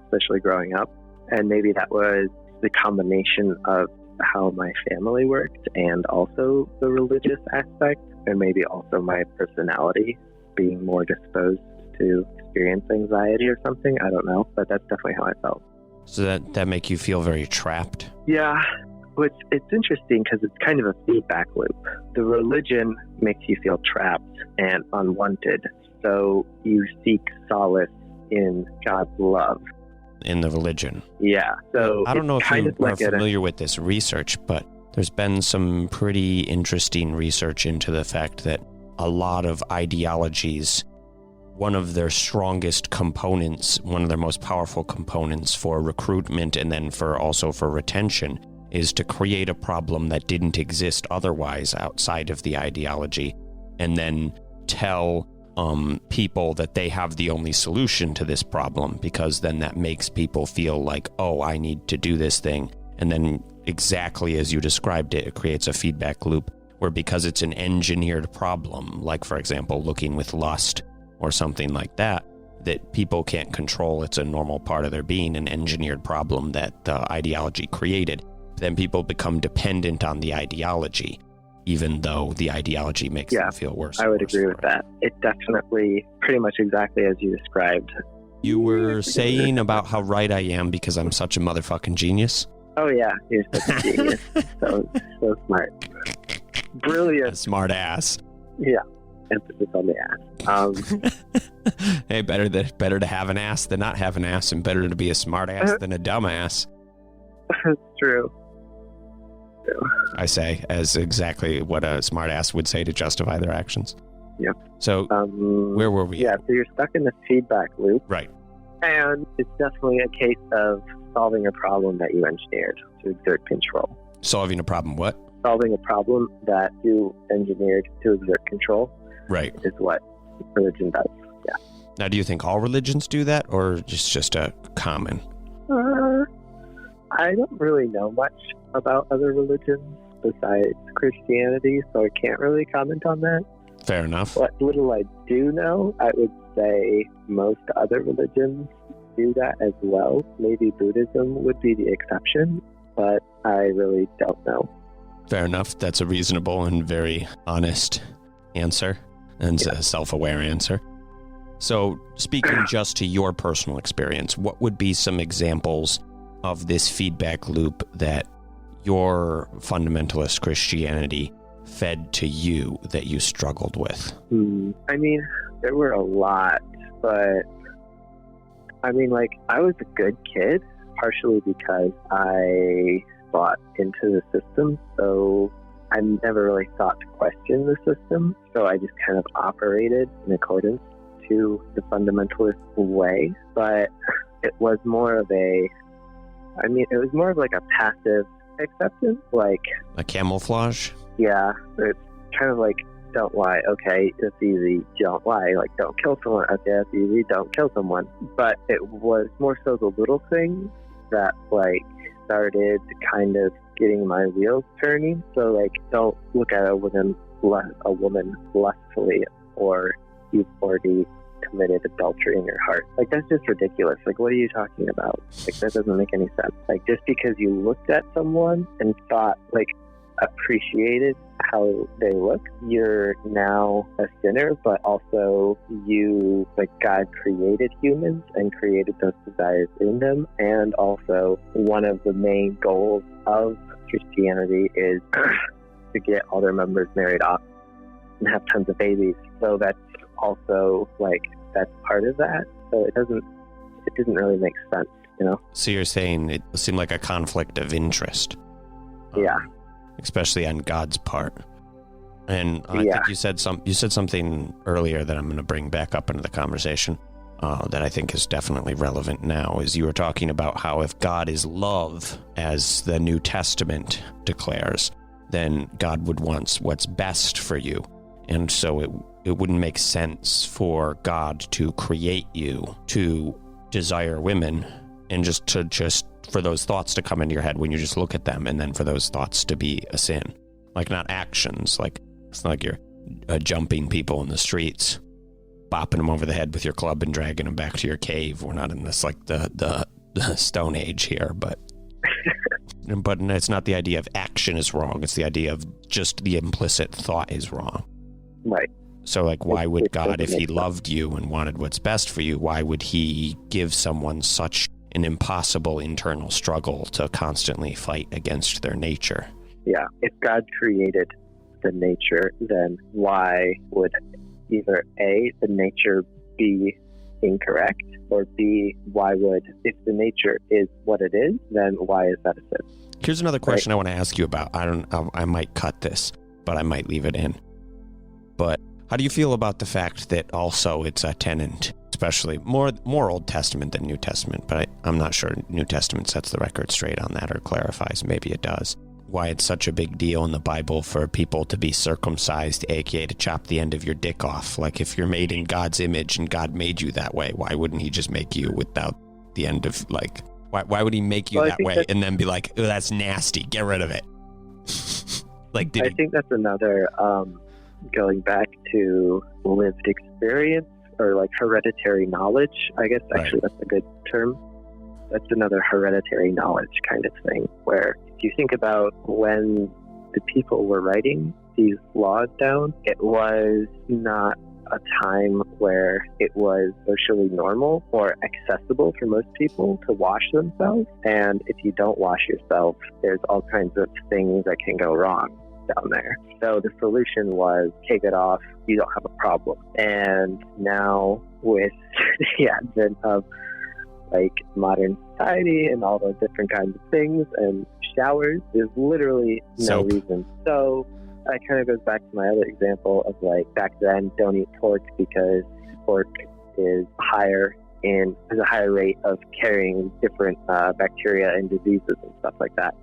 especially growing up. And maybe that was the combination of how my family worked and also the religious aspect, and maybe also my personality being more disposed to experience anxiety or something. I don't know, but that's definitely how I felt. So that make you feel very trapped? Yeah, Which it's interesting because it's kind of a feedback loop. The religion makes you feel trapped and unwanted, so you seek solace in God's love. In the religion. Yeah. So I don't know if you are familiar with this research, but there's been some pretty interesting research into the fact that a lot of ideologies, one of their strongest components, one of their most powerful components for recruitment and then also for retention is to create a problem that didn't exist otherwise outside of the ideology, and then tell people that they have the only solution to this problem, because then that makes people feel like, oh, I need to do this thing. And then exactly as you described it, it creates a feedback loop where, because it's an engineered problem, like, for example, looking with lust or something like that, that people can't control. It's a normal part of their being, an engineered problem that the ideology created. Then people become dependent on the ideology, even though the ideology makes them feel worse. I would agree with that. It definitely, pretty much exactly as you described. You were saying about how right I am because I'm such a motherfucking genius? Oh yeah, you're such a genius. so smart. Brilliant. A smart ass. Yeah. Emphasis on the ass. Hey, better to have an ass than not have an ass, and better to be a smart ass than a dumb ass. It's true. I say, as exactly what a smart ass would say to justify their actions. Yep. So, where were we? Yeah, so you're stuck in this feedback loop. Right. And it's definitely a case of solving a problem that you engineered to exert control. Solving a problem what? Solving a problem that you engineered to exert control. Right. Is what religion does. Yeah. Now, do you think all religions do that, or just a common? I don't really know much about other religions besides Christianity, so I can't really comment on that. Fair enough. What little I do know, I would say most other religions do that as well. Maybe Buddhism would be the exception, but I really don't know. Fair enough. That's a reasonable and very honest answer, and a self-aware answer. So, speaking just to your personal experience, what would be some examples of this feedback loop that your fundamentalist Christianity fed to you that you struggled with? I mean, there were a lot, but I mean, like, I was a good kid, partially because I bought into the system, so I never really thought to question the system, so I just kind of operated in accordance to the fundamentalist way, but it was more of like a passive acceptance, like a camouflage. Yeah, it's kind of like, don't lie. Okay, it's easy. Don't lie. Like, don't kill someone. Okay, it's easy. Don't kill someone. But it was more so the little things that like started kind of getting my wheels turning. So like, don't look at a woman lustfully, or you've already committed adultery in your heart. Like, that's just ridiculous. Like, what are you talking about? Like, that doesn't make any sense. Like, just because you looked at someone and thought, like, appreciated how they look, you're now a sinner. But also, you, like, God created humans and created those desires in them. And also, one of the main goals of Christianity is to get all their members married off and have tons of babies. So that's also, like, that's part of that. So it doesn't really make sense, you know? So you're saying it seemed like a conflict of interest. Yeah. Especially on God's part. And I think you said something earlier that I'm going to bring back up into the conversation that I think is definitely relevant now, is you were talking about how if God is love, as the New Testament declares, then God would want what's best for you. And so it wouldn't make sense for God to create you to desire women and just for those thoughts to come into your head when you just look at them, and then for those thoughts to be a sin. Like, not actions. Like, it's not like you're jumping people in the streets, bopping them over the head with your club and dragging them back to your cave. We're not in this, like, the Stone Age here, but it's not the idea of action is wrong. It's the idea of just the implicit thought is wrong. Right. So, like, why would God, if he loved you and wanted what's best for you, why would he give someone such an impossible internal struggle to constantly fight against their nature. Yeah, if God created the nature, then why would either A, the nature be incorrect, or B, why would, if the nature is what it is, then why is that a sin? Here's another question I want to ask you about. I might cut this, but I might leave it in. But how do you feel about the fact that also it's a tenant, especially more Old Testament than New Testament, but I'm not sure New Testament sets the record straight on that or clarifies, maybe it does, why it's such a big deal in the Bible for people to be circumcised, aka to chop the end of your dick off. Like, if you're made in God's image and God made you that way, why wouldn't he just make you without the end of, like, why would he make you that way and then be like, oh, that's nasty, get rid of it? Like, I think that's another, going back to lived experience or like hereditary knowledge, I guess actually that's a good term. That's another hereditary knowledge kind of thing, where if you think about when the people were writing these laws down, it was not a time where it was socially normal or accessible for most people to wash themselves. And if you don't wash yourself, there's all kinds of things that can go wrong down there. So the solution was take it off, you don't have a problem. And now with the advent of like modern society and all those different kinds of things and showers, there's literally no reason. So that kind of goes back to my other example of like back then, don't eat pork because pork is has a higher rate of carrying different bacteria and diseases and stuff like that.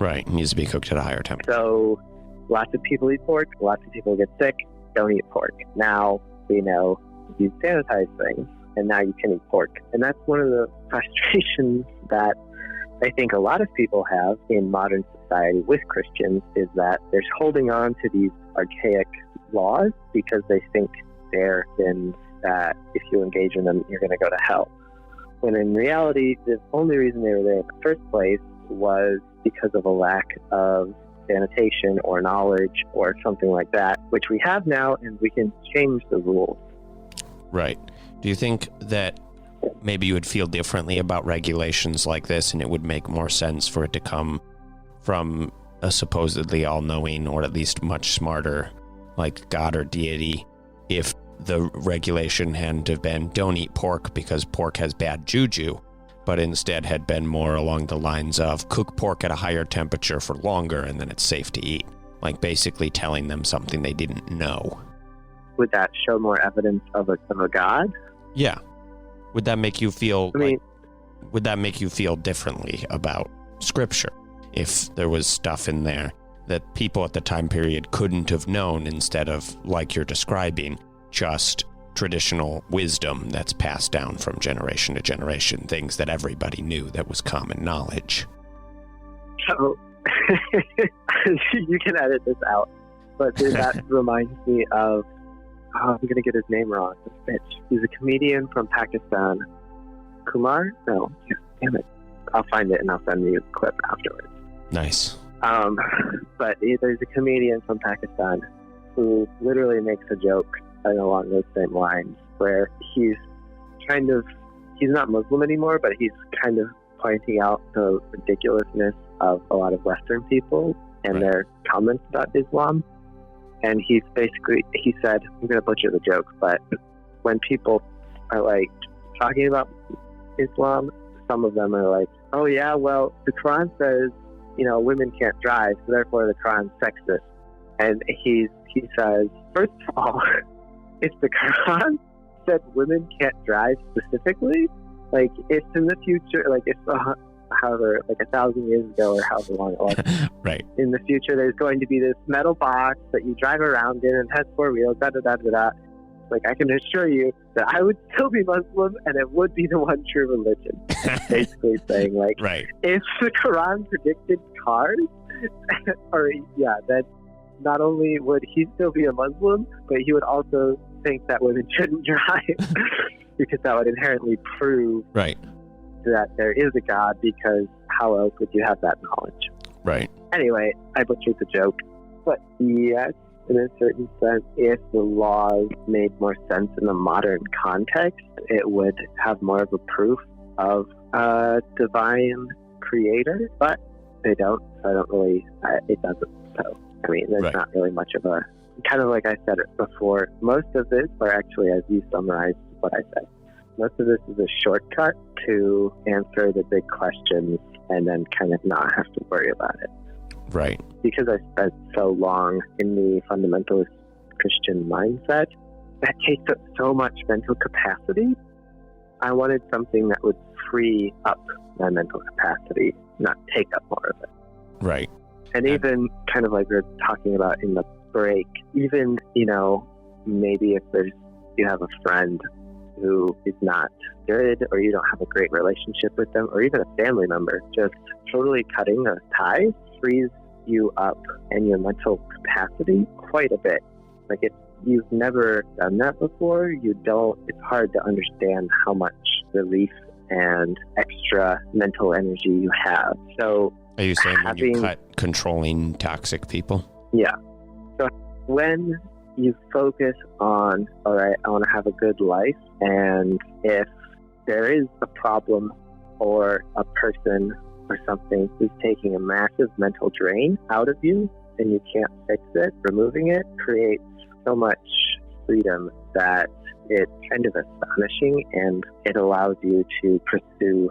Right, it needs to be cooked at a higher temperature. So lots of people eat pork, lots of people get sick, don't eat pork. Now we know you sanitize things, and now you can eat pork. And that's one of the frustrations that I think a lot of people have in modern society with Christians, is that they're holding on to these archaic laws because they think they're sins that if you engage in them, you're going to go to hell. When in reality, the only reason they were there in the first place was because of a lack of sanitation or knowledge or something like that, which we have now, and we can change the rules. Right. Do you think that maybe you would feel differently about regulations like this, and it would make more sense for it to come from a supposedly all-knowing, or at least much smarter, like God or deity, if the regulation hadn't have been don't eat pork because pork has bad juju, but instead had been more along the lines of cook pork at a higher temperature for longer and then it's safe to eat? Like basically telling them something they didn't know. Would that show more evidence of a God? Yeah. Would that make you feel would that make you feel differently about Scripture if there was stuff in there that people at the time period couldn't have known, instead of, like you're describing, just traditional wisdom that's passed down from generation to generation, things that everybody knew that was common knowledge? So, you can edit this out, but that reminds me of, I'm going to get his name wrong, this bitch. He's a comedian from Pakistan. Kumar? No, damn it. I'll find it and I'll send you a clip afterwards. Nice. But there's a comedian from Pakistan who literally makes a joke along those same lines, where he's not Muslim anymore, but he's kind of pointing out the ridiculousness of a lot of Western people and their comments about Islam. And he said, I'm going to butcher the joke, but when people are like talking about Islam, some of them are like, oh yeah, well, the Quran says, women can't drive, so therefore the Quran's sexist. And he says, first of all, if the Quran said women can't drive specifically, like if in the future, like if however, like 1,000 years ago or however long it was, right, in the future there's going to be this metal box that you drive around in and has 4 wheels, like I can assure you that I would still be Muslim and it would be the one true religion. Basically saying like, if the Quran predicted cars, then not only would he still be a Muslim, but he would also think that women shouldn't drive because that would inherently prove that there is a God, because how else would you have that knowledge? Right. Anyway, I butchered the joke. But yes, in a certain sense, if the laws made more sense in the modern context, it would have more of a proof of a divine creator, but they don't. So I don't really, it doesn't. So, I mean, there's not really much of a, kind of like I said it before, most of this, or actually as you summarized what I said, most of this is a shortcut to answer the big questions and then kind of not have to worry about it. Right. Because I spent so long in the fundamentalist Christian mindset, that takes up so much mental capacity. I wanted something that would free up my mental capacity, not take up more of it. Right. And even kind of like we were talking about in the break, even, maybe if you have a friend who is not good, or you don't have a great relationship with them, or even a family member, just totally cutting those ties frees you up and your mental capacity quite a bit. Like if you've never done that before, it's hard to understand how much relief and extra mental energy you have. So are you saying when you cut controlling toxic people? Yeah. So when you focus on, all right, I want to have a good life, and if there is a problem or a person or something who's taking a massive mental drain out of you and you can't fix it, removing it creates so much freedom that it's kind of astonishing, and it allows you to pursue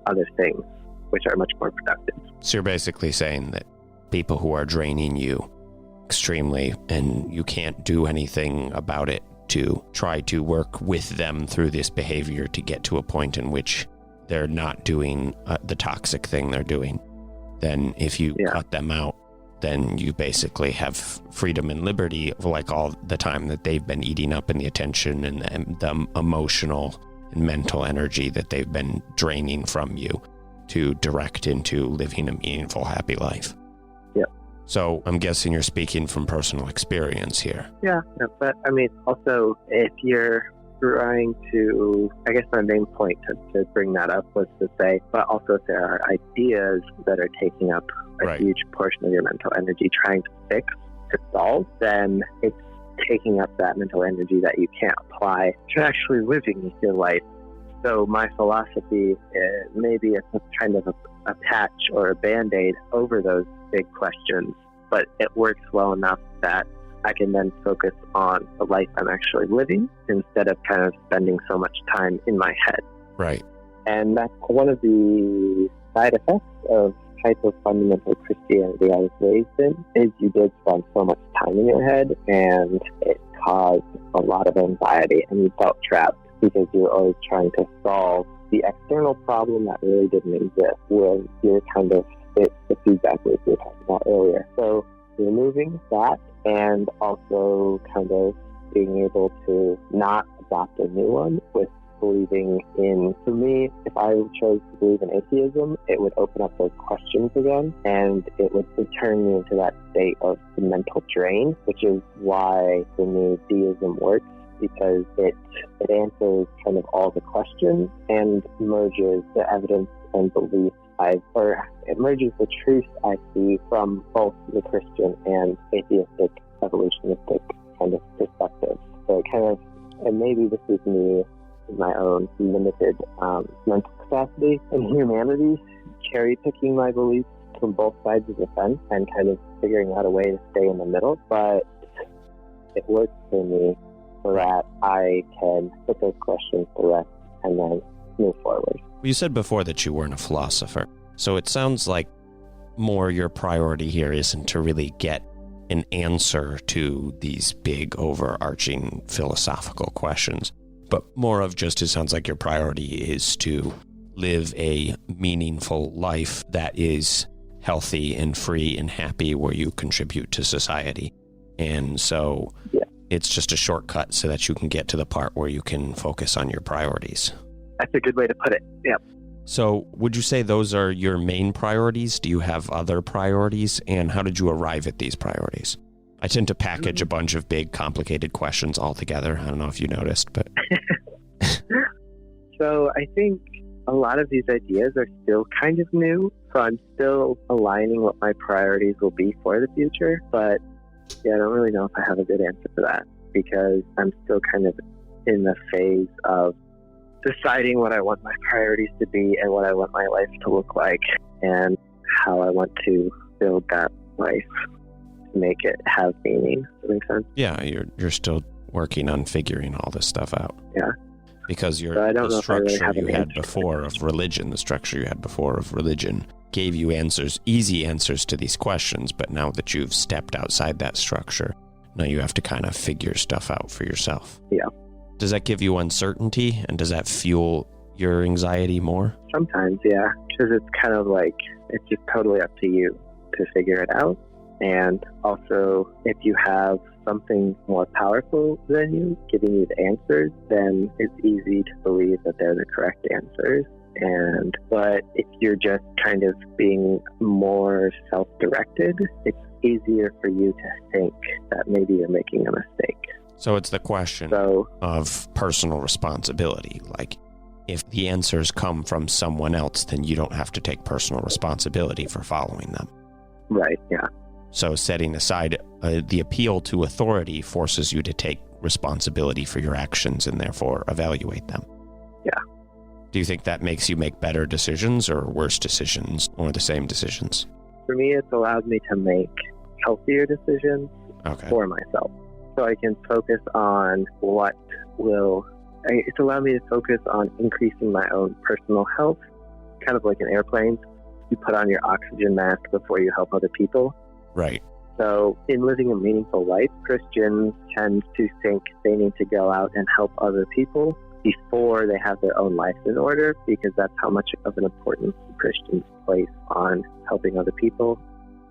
other things which are much more productive. So you're basically saying that people who are draining you extremely and you can't do anything about it to try to work with them through this behavior to get to a point in which they're not doing the toxic thing they're doing, then if you cut them out, then you basically have freedom and liberty of like all the time that they've been eating up in the attention and the emotional and mental energy that they've been draining from you to direct into living a meaningful, happy life. Yeah. So I'm guessing you're speaking from personal experience here. Yeah, but I mean, also, if you're trying to, I guess my main point to bring that up was to say, but also if there are ideas that are taking up a huge portion of your mental energy trying to fix, to solve, then it's taking up that mental energy that you can't apply to actually living your life. So my philosophy, maybe it's a kind of a patch or a Band-Aid over those big questions, but it works well enough that I can then focus on the life I'm actually living instead of kind of spending so much time in my head. Right. And that's one of the side effects of type of fundamental Christianity I was raised in, is you did spend so much time in your head, and it caused a lot of anxiety, and you felt trapped because you were always trying to solve the external problem that really didn't exist, where you're kind of, it's the feedback loop we were talking about earlier. So removing that, and also kind of being able to not adopt a new one with believing in, for me, if I chose to believe in atheism, it would open up those questions again, and it would return me into that state of the mental drain, which is why the new deism works, because it answers kind of all the questions and merges the evidence and belief it merges the truth I see from both the Christian and atheistic evolutionistic kind of perspective. So it kind of, and maybe this is me, my own limited mental capacity and humanity, cherry picking my beliefs from both sides of the fence and kind of figuring out a way to stay in the middle, but it works for me so that I can put those questions to rest and then move forward. You said before that you weren't a philosopher, so it sounds like more your priority here isn't to really get an answer to these big overarching philosophical questions, but more of just, it sounds like your priority is to live a meaningful life that is healthy and free and happy, where you contribute to society. And so it's just a shortcut so that you can get to the part where you can focus on your priorities. That's a good way to put it. Yep. So would you say those are your main priorities? Do you have other priorities? And how did you arrive at these priorities? I tend to package a bunch of big, complicated questions all together. I don't know if you noticed, but... So I think a lot of these ideas are still kind of new. So I'm still aligning what my priorities will be for the future. But I don't really know if I have a good answer for that, because I'm still kind of in the phase of deciding what I want my priorities to be and what I want my life to look like and how I want to build that life to make it have meaning. Does that make sense? Yeah, you're still working on figuring all this stuff out. Yeah. Because the structure you had before of religion, gave you easy answers to these questions, but now that you've stepped outside that structure, now you have to kind of figure stuff out for yourself. Yeah. Does that give you uncertainty, and does that fuel your anxiety more? Sometimes, yeah, because it's kind of like, it's just totally up to you to figure it out. And also, if you have something more powerful than you giving you the answers, then it's easy to believe that they're the correct answers. But if you're just kind of being more self-directed, it's easier for you to think that maybe you're making a mistake. So it's the question of personal responsibility. Like, if the answers come from someone else, then you don't have to take personal responsibility for following them. Right, yeah. So setting aside the appeal to authority forces you to take responsibility for your actions and therefore evaluate them. Yeah. Do you think that makes you make better decisions or worse decisions or the same decisions? For me, it's allowed me to make healthier decisions for myself. So I can focus on it's allowed me to focus on increasing my own personal health, kind of like an airplane. You put on your oxygen mask before you help other people. Right. So in living a meaningful life, Christians tend to think they need to go out and help other people before they have their own life in order, because that's how much of an importance Christians place on helping other people.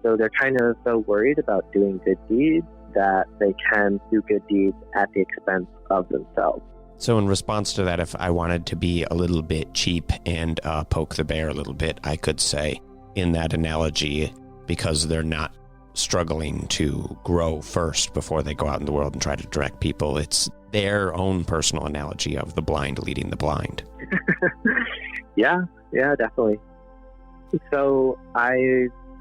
So they're kind of so worried about doing good deeds that they can do good deeds at the expense of themselves. So in response to that, if I wanted to be a little bit cheap and poke the bear a little bit, I could say in that analogy, because they're not struggling to grow first before they go out in the world and try to direct people, it's their own personal analogy of the blind leading the blind. Yeah, definitely. So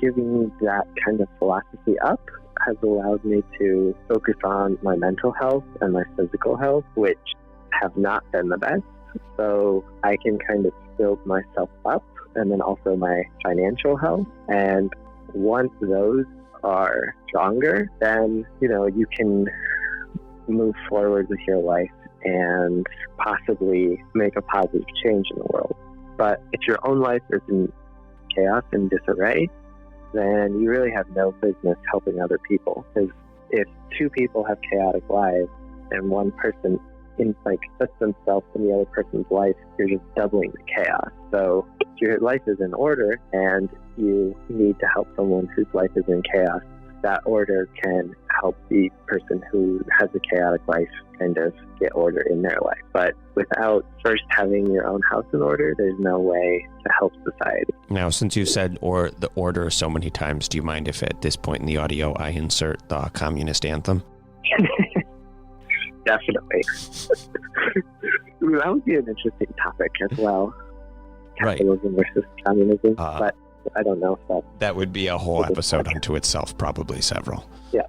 giving that kind of philosophy up has allowed me to focus on my mental health and my physical health, which have not been the best. So I can kind of build myself up, and then also my financial health. And once those are stronger, then, you can move forward with your life and possibly make a positive change in the world. But if your own life is in chaos and disarray, then you really have no business helping other people. Because if two people have chaotic lives and one person puts themselves in the other person's life, you're just doubling the chaos. So if your life is in order and you need to help someone whose life is in chaos, that order can help the person who has a chaotic life kind of get order in their life. But without first having your own house in order, there's no way to help society. Now, since you've said the order so many times, do you mind if at this point in the audio I insert the communist anthem? Definitely. That would be an interesting topic as well. Capitalism versus communism. But I don't know if that would be a whole episode unto itself, probably several. Yeah.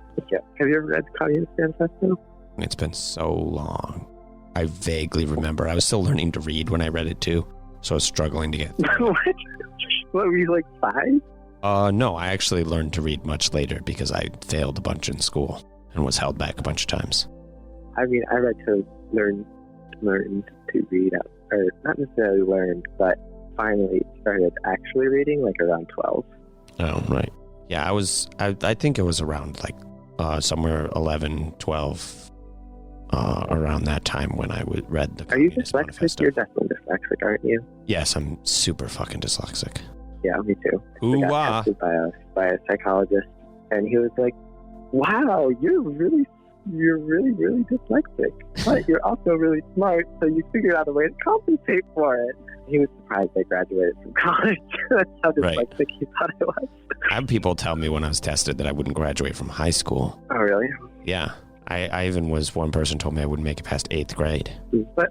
Have you ever read Communist Manifesto? It's been so long. I vaguely remember. I was still learning to read when I read it too, so I was struggling to get through. What, were you like 5? No, I actually learned to read much later because I failed a bunch in school and was held back a bunch of times. I mean, I read to learn to read, or not necessarily learn, but finally started actually reading like around 12. Oh, right. Yeah, I think it was around like somewhere 11, 12, around that time when I read the Communist Manifesto. Are you dyslexic? You're definitely dyslexic, aren't you? Yes, I'm super fucking dyslexic. Yeah, me too. Ogua. I got tested by a psychologist, and he was like, wow, you're really, really dyslexic, but you're also really smart, so you figured out a way to compensate for it. He was surprised I graduated from college. That's how dyslexic he thought I was. I had people tell me when I was tested that I wouldn't graduate from high school. Oh, really? Yeah. I even one person told me I wouldn't make it past 8th grade. But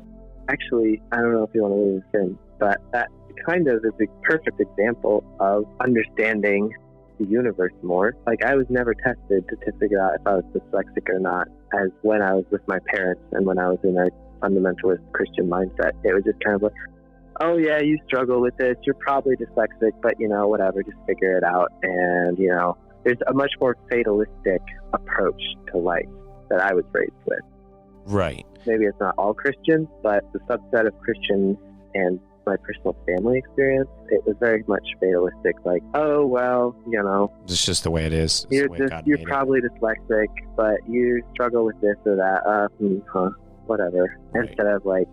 actually, I don't know if you want to leave this in, but that kind of is a perfect example of understanding the universe more. Like, I was never tested to figure out if I was dyslexic or not, as when I was with my parents and when I was in a fundamentalist Christian mindset. It was just kind of like, oh yeah, you struggle with this, you're probably dyslexic, but whatever, just figure it out. And there's a much more fatalistic approach to life that I was raised with. Right. Maybe it's not all Christians, but the subset of Christians and my personal family experience, it was very much fatalistic. Like, oh well, it's just the way it is. You're probably dyslexic, but you struggle with this or that. Whatever. Right. Instead of like,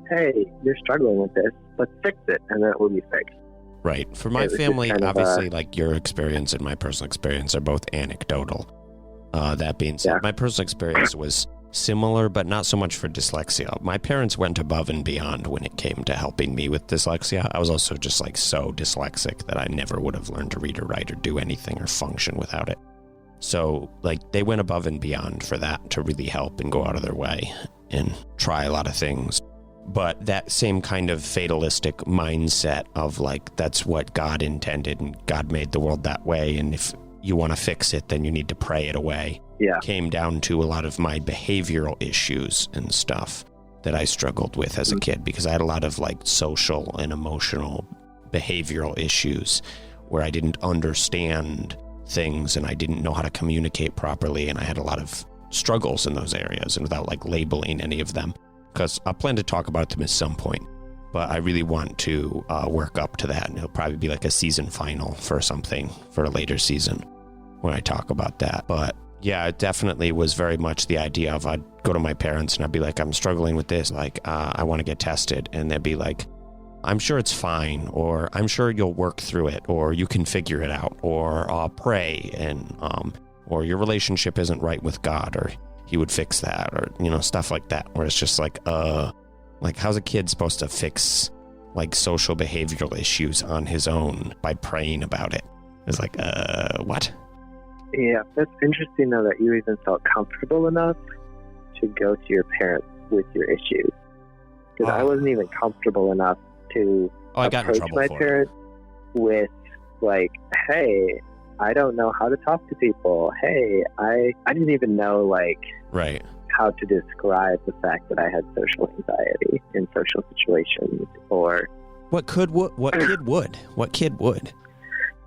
hey, you're struggling with this, let's fix it, and then it will be fixed. Right. For my family, obviously, like your experience and my personal experience are both anecdotal. That being said, my personal experience was similar, but not so much for dyslexia. My parents went above and beyond when it came to helping me with dyslexia. I was also just like so dyslexic that I never would have learned to read or write or do anything or function without it. So like they went above and beyond for that to really help and go out of their way and try a lot of things. But that same kind of fatalistic mindset of like, that's what God intended and God made the world that way. And if you want to fix it, then you need to pray it away. Yeah. Came down to a lot of my behavioral issues and stuff that I struggled with as a kid, because I had a lot of like social and emotional behavioral issues where I didn't understand things and I didn't know how to communicate properly. And I had a lot of struggles in those areas, and without like labeling any of them, because I plan to talk about them at some point, but I really want to work up to that. And it'll probably be like a season final for something for a later season when I talk about that. But yeah, it definitely was very much the idea of I'd go to my parents and I'd be like, I'm struggling with this. Like, I want to get tested. And they'd be like, I'm sure it's fine, or I'm sure you'll work through it, or you can figure it out, or pray, and or your relationship isn't right with God, or he would fix that, or stuff like that, where it's just like how's a kid supposed to fix like social behavioral issues on his own by praying about it? It's like, what? Yeah, that's interesting though that you even felt comfortable enough to go to your parents with your issues, because I wasn't even comfortable enough to approach my parents with like, hey, I don't know how to talk to people. Hey, I didn't even know like how to describe the fact that I had social anxiety in social situations, or what kid would.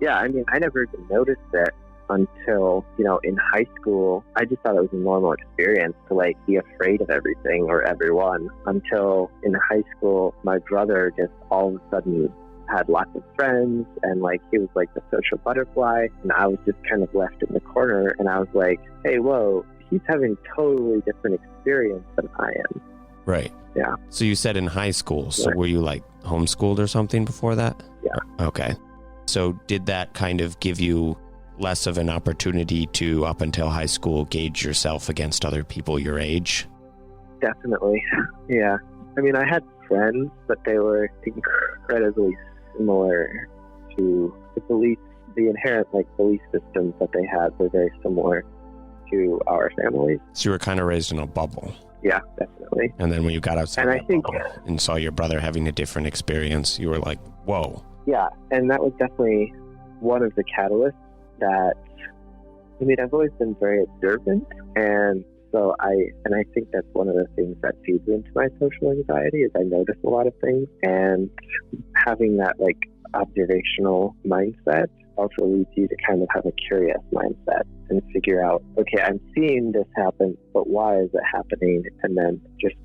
Yeah, I mean, I never even noticed it until, in high school. I just thought it was a normal experience to like be afraid of everything or everyone, until in high school, my brother just all of a sudden had lots of friends, and like he was like the social butterfly, and I was just kind of left in the corner, and I was like, hey, whoa, he's having totally different experience than I am. Right. Yeah. So you said in high school, so were you like homeschooled or something before that? Yeah. Okay. So did that kind of give you less of an opportunity to, up until high school, gauge yourself against other people your age? Definitely. Yeah. I mean, I had friends, but they were incredibly similar to the inherent like belief systems that they had were very similar to our families. So you were kind of raised in a bubble. Yeah, definitely. And then when you got outside that bubble and saw your brother having a different experience, you were like, whoa. Yeah, and that was definitely one of the catalysts that, I mean, I've always been very observant, and so I think that's one of the things that feeds into my social anxiety is I notice a lot of things, and having that like observational mindset also leads you to kind of have a curious mindset and figure out, okay, I'm seeing this happen, but why is it happening? And then just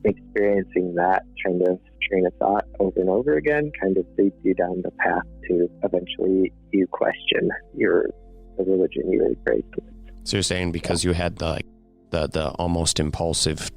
experiencing that kind of train of thought over and over again kind of leads you down the path to eventually you question the religion you were raised with. So you're saying because you had the almost impulsive,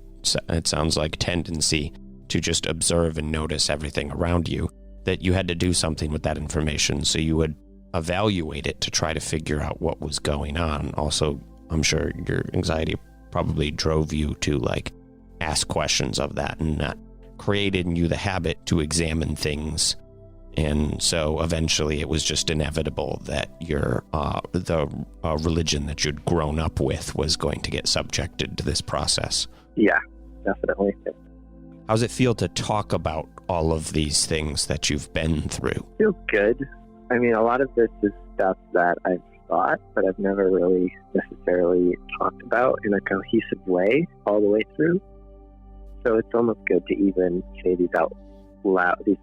it sounds like, tendency to just observe and notice everything around you, that you had to do something with that information, so you would evaluate it to try to figure out what was going on. Also, I'm sure your anxiety probably drove you to like ask questions of that, and that created in you the habit to examine things. And so eventually it was just inevitable that the religion that you'd grown up with was going to get subjected to this process. Yeah, definitely. How's it feel to talk about all of these things that you've been through? Feels good. I mean, a lot of this is stuff that I've thought, but I've never really necessarily talked about in a cohesive way all the way through. So it's almost good to even say these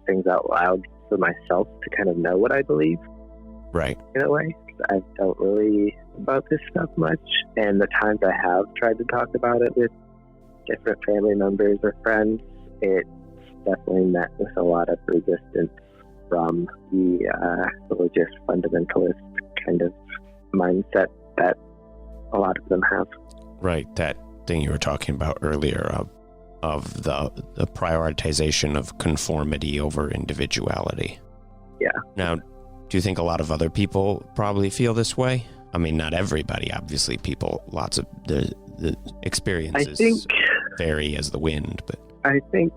things out loud for myself to kind of know what I believe. Right. In a way, I don't really about this stuff much, and the times I have tried to talk about it with different family members or friends, it's definitely met with a lot of resistance from the religious fundamentalist kind of mindset that a lot of them have. Right. That thing you were talking about earlier of the prioritization of conformity over individuality. Yeah. Now, do you think a lot of other people probably feel this way? I mean, not everybody, obviously. Lots of the experiences vary as the wind, but I think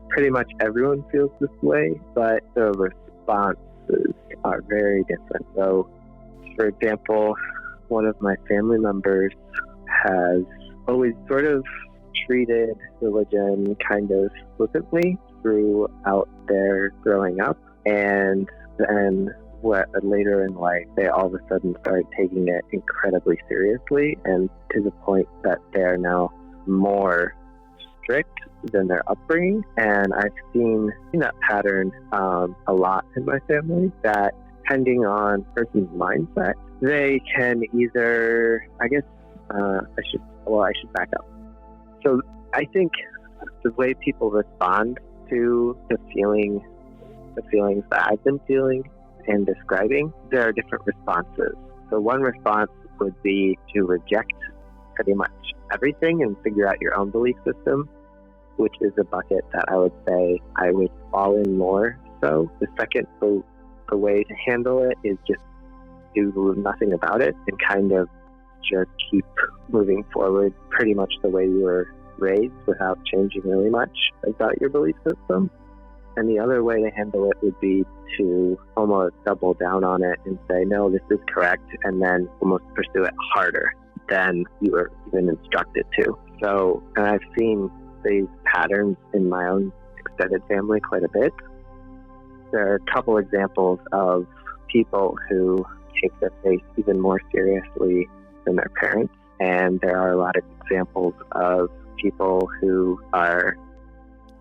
pretty much everyone feels this way, but the responses are very different. So, for example, one of my family members has always sort of treated religion kind of flippantly throughout their growing up, and then later in life they all of a sudden started taking it incredibly seriously, and to the point that they're now more strict than their upbringing. And I've seen that pattern a lot in my family, that depending on person's mindset, they can either, I should back up. So I think the way people respond to the feelings that I've been feeling and describing, there are different responses. So one response would be to reject pretty much everything and figure out your own belief system, which is a bucket that I would say I would fall in more. So the second, the way to handle it is just do nothing about it and kind of just keep moving forward pretty much the way you were raised without changing really much about your belief system. And the other way to handle it would be to almost double down on it and say, no, this is correct, and then almost pursue it harder than you were even instructed to. So, and I've seen these patterns in my own extended family quite a bit. There are a couple examples of people who take their faith even more seriously than their parents, and there are a lot of examples of people who are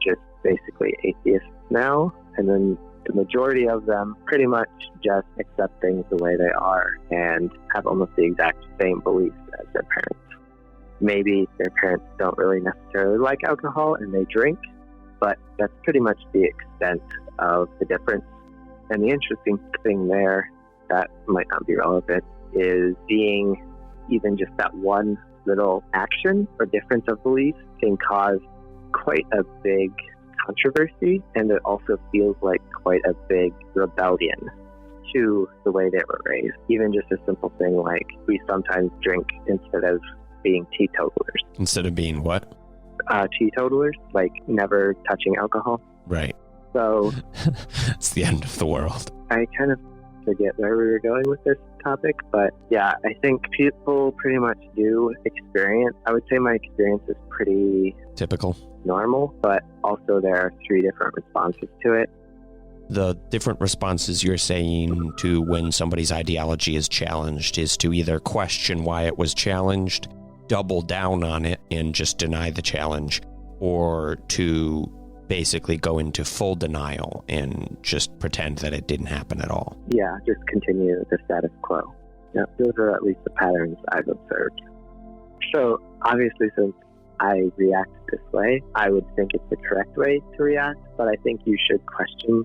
just basically atheists now, and then the majority of them pretty much just accept things the way they are and have almost the exact same beliefs as their parents. Maybe their parents don't really necessarily like alcohol and they drink, but that's pretty much the extent of the difference. And the interesting thing there that might not be relevant is being even just that one little action or difference of belief can cause quite a big controversy, and it also feels like quite a big rebellion to the way they were raised. Even just a simple thing like we sometimes drink instead of being teetotalers. Instead of being what? Teetotalers, like never touching alcohol. Right. So it's the end of the world. I kind of forget where we were going with this topic, but yeah, I think people pretty much do experience, I would say my experience is pretty typical, normal, but also there are 3 different responses to it. The different responses you're saying to when somebody's ideology is challenged is to either question why it was challenged, double down on it and just deny the challenge, or to basically go into full denial and just pretend that it didn't happen at all. Yeah, just continue the status quo. Yeah, those are at least the patterns I've observed. So obviously, since I react this way, I would think it's the correct way to react, but I think you should question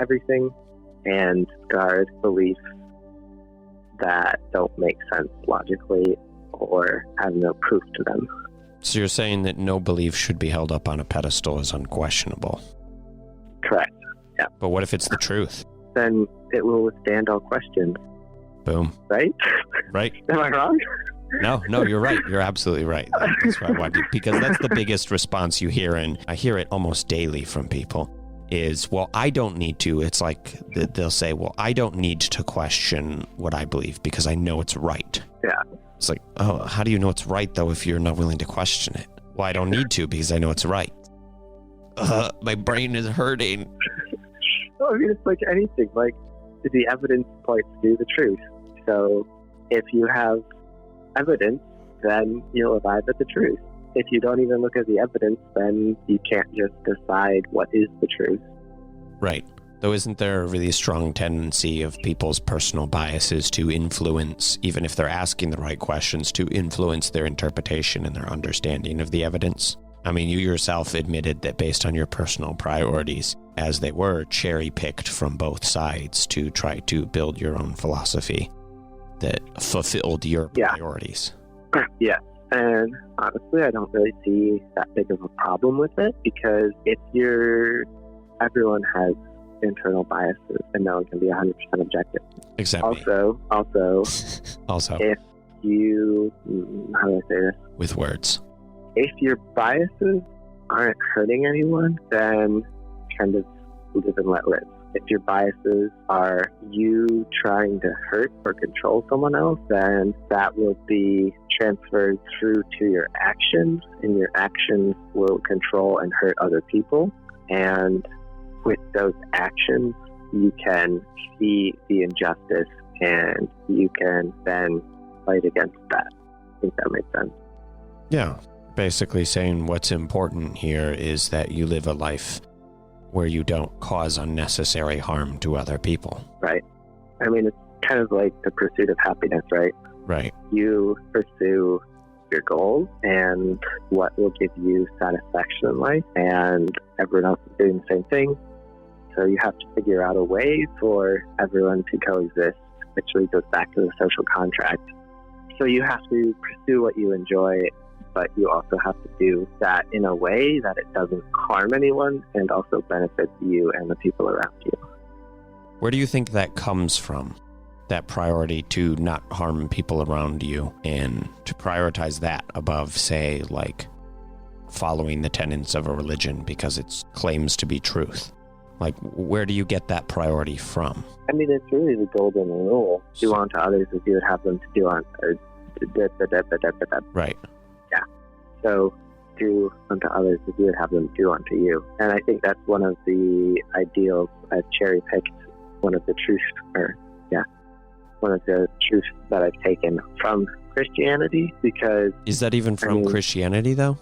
everything and guard beliefs that don't make sense logically or have no proof to them. So you're saying that no belief should be held up on a pedestal as unquestionable? Correct, yeah. But what if it's the truth? Then it will withstand all questions. Boom. Right? Right. Am I wrong? No, you're right. You're absolutely right. That's why I wanted, because that's the biggest response you hear, and I hear it almost daily from people, is, well, I don't need to. It's like they'll say, well, I don't need to question what I believe because I know it's right. Yeah. It's like, oh, how do you know it's right, though, if you're not willing to question it? Well, I don't need to because I know it's right. My brain is hurting. Well, I mean, it's like anything. Like, the evidence points to the truth. So if you have evidence, then you'll arrive at the truth. if you don't even look at the evidence, then you can't just decide what is the truth. Right. Though isn't there a really strong tendency of people's personal biases to influence, even if they're asking the right questions, to influence their interpretation and their understanding of the evidence? I mean, you yourself admitted that based on your personal priorities, as they were cherry-picked from both sides to try to build your own philosophy that fulfilled your priorities. Yeah. And honestly, I don't really see that big of a problem with it, because everyone has internal biases and no one can be 100% objective. Exactly. Also, if you, how do I say this? With words. If your biases aren't hurting anyone, then kind of live and let live. If your biases are you trying to hurt or control someone else, then that will be transferred through to your actions, and your actions will control and hurt other people. And with those actions, you can see the injustice and you can then fight against that. I think that makes sense. Yeah. Basically saying what's important here is that you live a life where you don't cause unnecessary harm to other people. Right. I mean, it's kind of like the pursuit of happiness, right? Right. You pursue your goals and what will give you satisfaction in life, and everyone else is doing the same thing. So you have to figure out a way for everyone to coexist, which leads us back to the social contract. So you have to pursue what you enjoy, but you also have to do that in a way that it doesn't harm anyone and also benefits you and the people around you. Where do you think that comes from? That priority to not harm people around you and to prioritize that above, say, like following the tenets of a religion because it claims to be truth? Like, where do you get that priority from? I mean, it's really the golden rule. Do unto others as you would have them to do unto others. Right. Yeah. So do unto others as you would have them do unto you. And I think that's one of the ideals. I've cherry-picked one of the truths, one of the truths that I've taken from Christianity, because... Is that even from Christianity, though?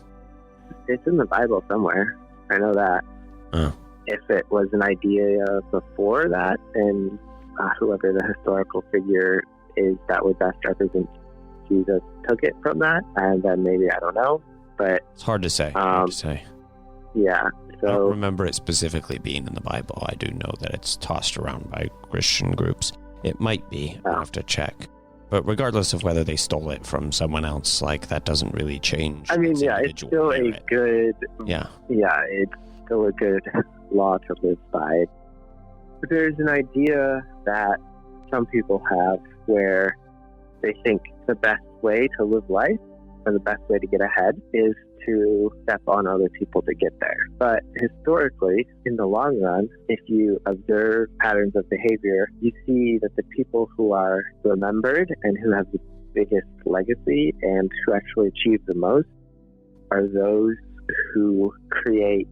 It's in the Bible somewhere. I know that. Oh. If it was an idea before that, and whoever the historical figure is that would best represent Jesus took it from that, and then maybe, I don't know, but... It's hard to say. Yeah, so... I don't remember it specifically being in the Bible. I do know that it's tossed around by Christian groups. It might be. I'll have to check. But regardless of whether they stole it from someone else, like, that doesn't really change. I mean, yeah, it's still a good... Yeah. Yeah, it's still a good law to live by. But there's an idea that some people have where they think the best way to live life or the best way to get ahead is to step on other people to get there. But historically, in the long run, if you observe patterns of behavior, you see that the people who are remembered and who have the biggest legacy and who actually achieve the most are those who create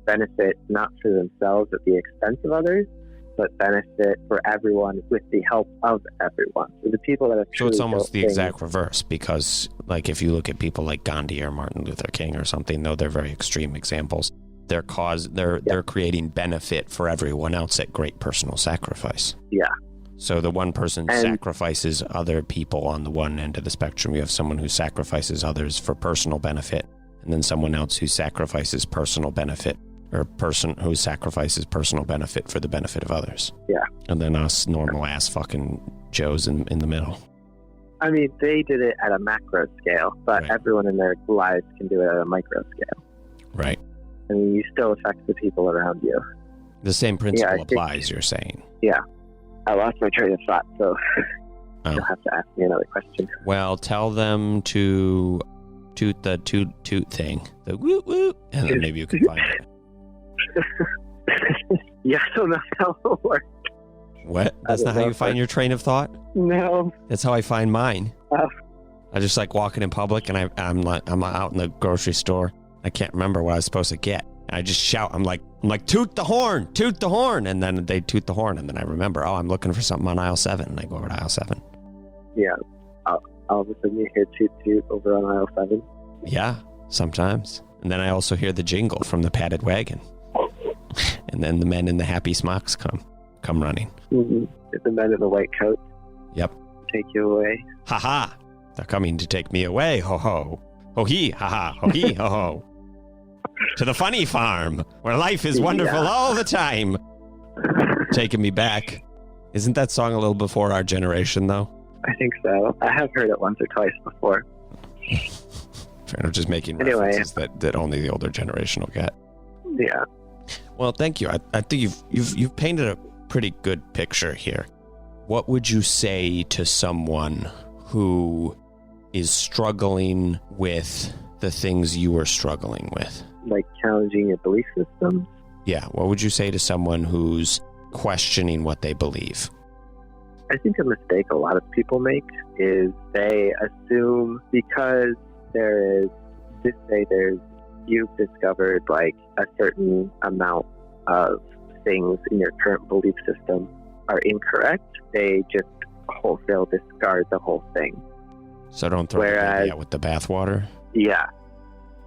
benefit not for themselves at the expense of others, but benefit for everyone with the help of everyone. So the people that have So it's almost the exact reverse, because like if you look at people like Gandhi or Martin Luther King or something, though they're very extreme examples, they're creating benefit for everyone else at great personal sacrifice. Yeah. So the one person sacrifices other people on the one end of the spectrum. You have someone who sacrifices others for personal benefit, and then someone else who sacrifices personal benefit, or a person who sacrifices personal benefit for the benefit of others. Yeah. And then us normal ass fucking Joes in the middle. I mean, they did it at a macro scale, but everyone in their lives can do it at a micro scale. Right. I mean, you still affect the people around you. The same principle applies, you're saying. Yeah. I lost my train of thought, so you'll have to ask me another question. Well, tell them to toot the toot thing. The woot woot, and then maybe you can find it. Yeah, I don't know how it works. What? That's not how you find your train of thought? No. That's how I find mine. Oh. I just like walking in public, and I'm out in the grocery store. I can't remember what I was supposed to get. I just shout. I'm like, toot the horn, and then they toot the horn, and then I remember, I'm looking for something on aisle 7, and I go over to aisle 7. Yeah. All of a sudden you hear toot toot over on aisle 7. Yeah. Sometimes. And then I also hear the jingle from the padded wagon. And then the men in the happy smocks come running. Mm-hmm. The men in the white coats. Yep. Take you away. Ha ha. They're coming to take me away. Ho ho. Ho hee. Ha ha. Ho hee. Ho ho. To the funny farm where life is wonderful all the time. Taking me back. Isn't that song a little before our generation, though? I think so. I have heard it once or twice before. I'm just making references that only the older generation will get. Yeah. Well, thank you. I think you've painted a pretty good picture here. What would you say to someone who is struggling with the things you are struggling with? Like challenging your belief system? Yeah. What would you say to someone who's questioning what they believe? I think a mistake a lot of people make is they assume because you've discovered like a certain amount of things in your current belief system are incorrect, they just wholesale discard the whole thing. So don't throw the baby out with the bathwater? Yeah.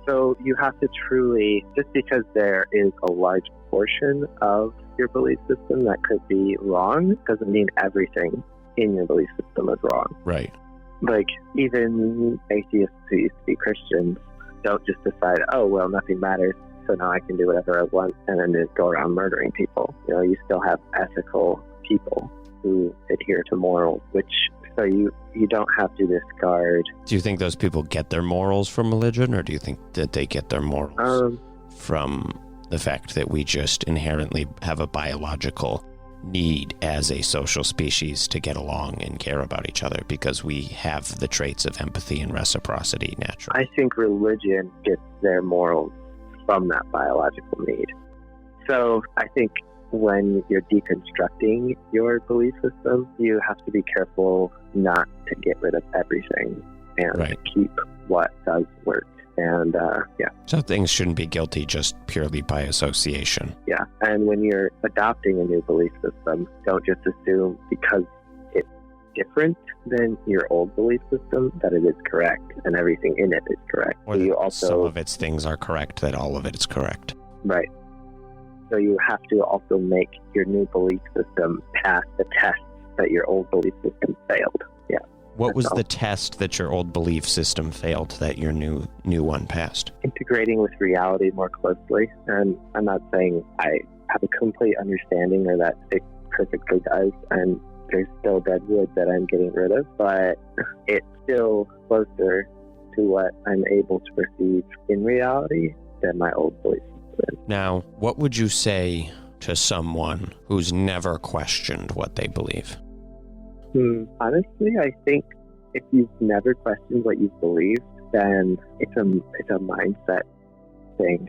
So you have to truly, just because there is a large portion of your belief system that could be wrong, doesn't mean everything in your belief system is wrong. Right. Like, even atheists who used to be Christians don't just decide, oh, well, nothing matters, so now I can do whatever I want, and then just go around murdering people. You know, you still have ethical people who adhere to morals, so you don't have to discard. Do you think those people get their morals from religion, or do you think that they get their morals from the fact that we just inherently have a biological need as a social species to get along and care about each other because we have the traits of empathy and reciprocity naturally? I think religion gets their morals from that biological need. So I think when you're deconstructing your belief system, you have to be careful not to get rid of everything and keep what does work. And So things shouldn't be guilty just purely by association. Yeah. And when you're adopting a new belief system, don't just assume because it's different than your old belief system that it is correct and everything in it is correct. Or that some of its things are correct, that all of it is correct. Right. So you have to also make your new belief system pass the test that your old belief system failed. Yeah. What was the test that your old belief system failed that your new one passed? Integrating with reality more closely. And I'm not saying I have a complete understanding or that it perfectly does, and there's still dead wood that I'm getting rid of, but it's still closer to what I'm able to perceive in reality than my old belief system. Now, what would you say to someone who's never questioned what they believe? Honestly, I think if you've never questioned what you believe, then it's a mindset thing.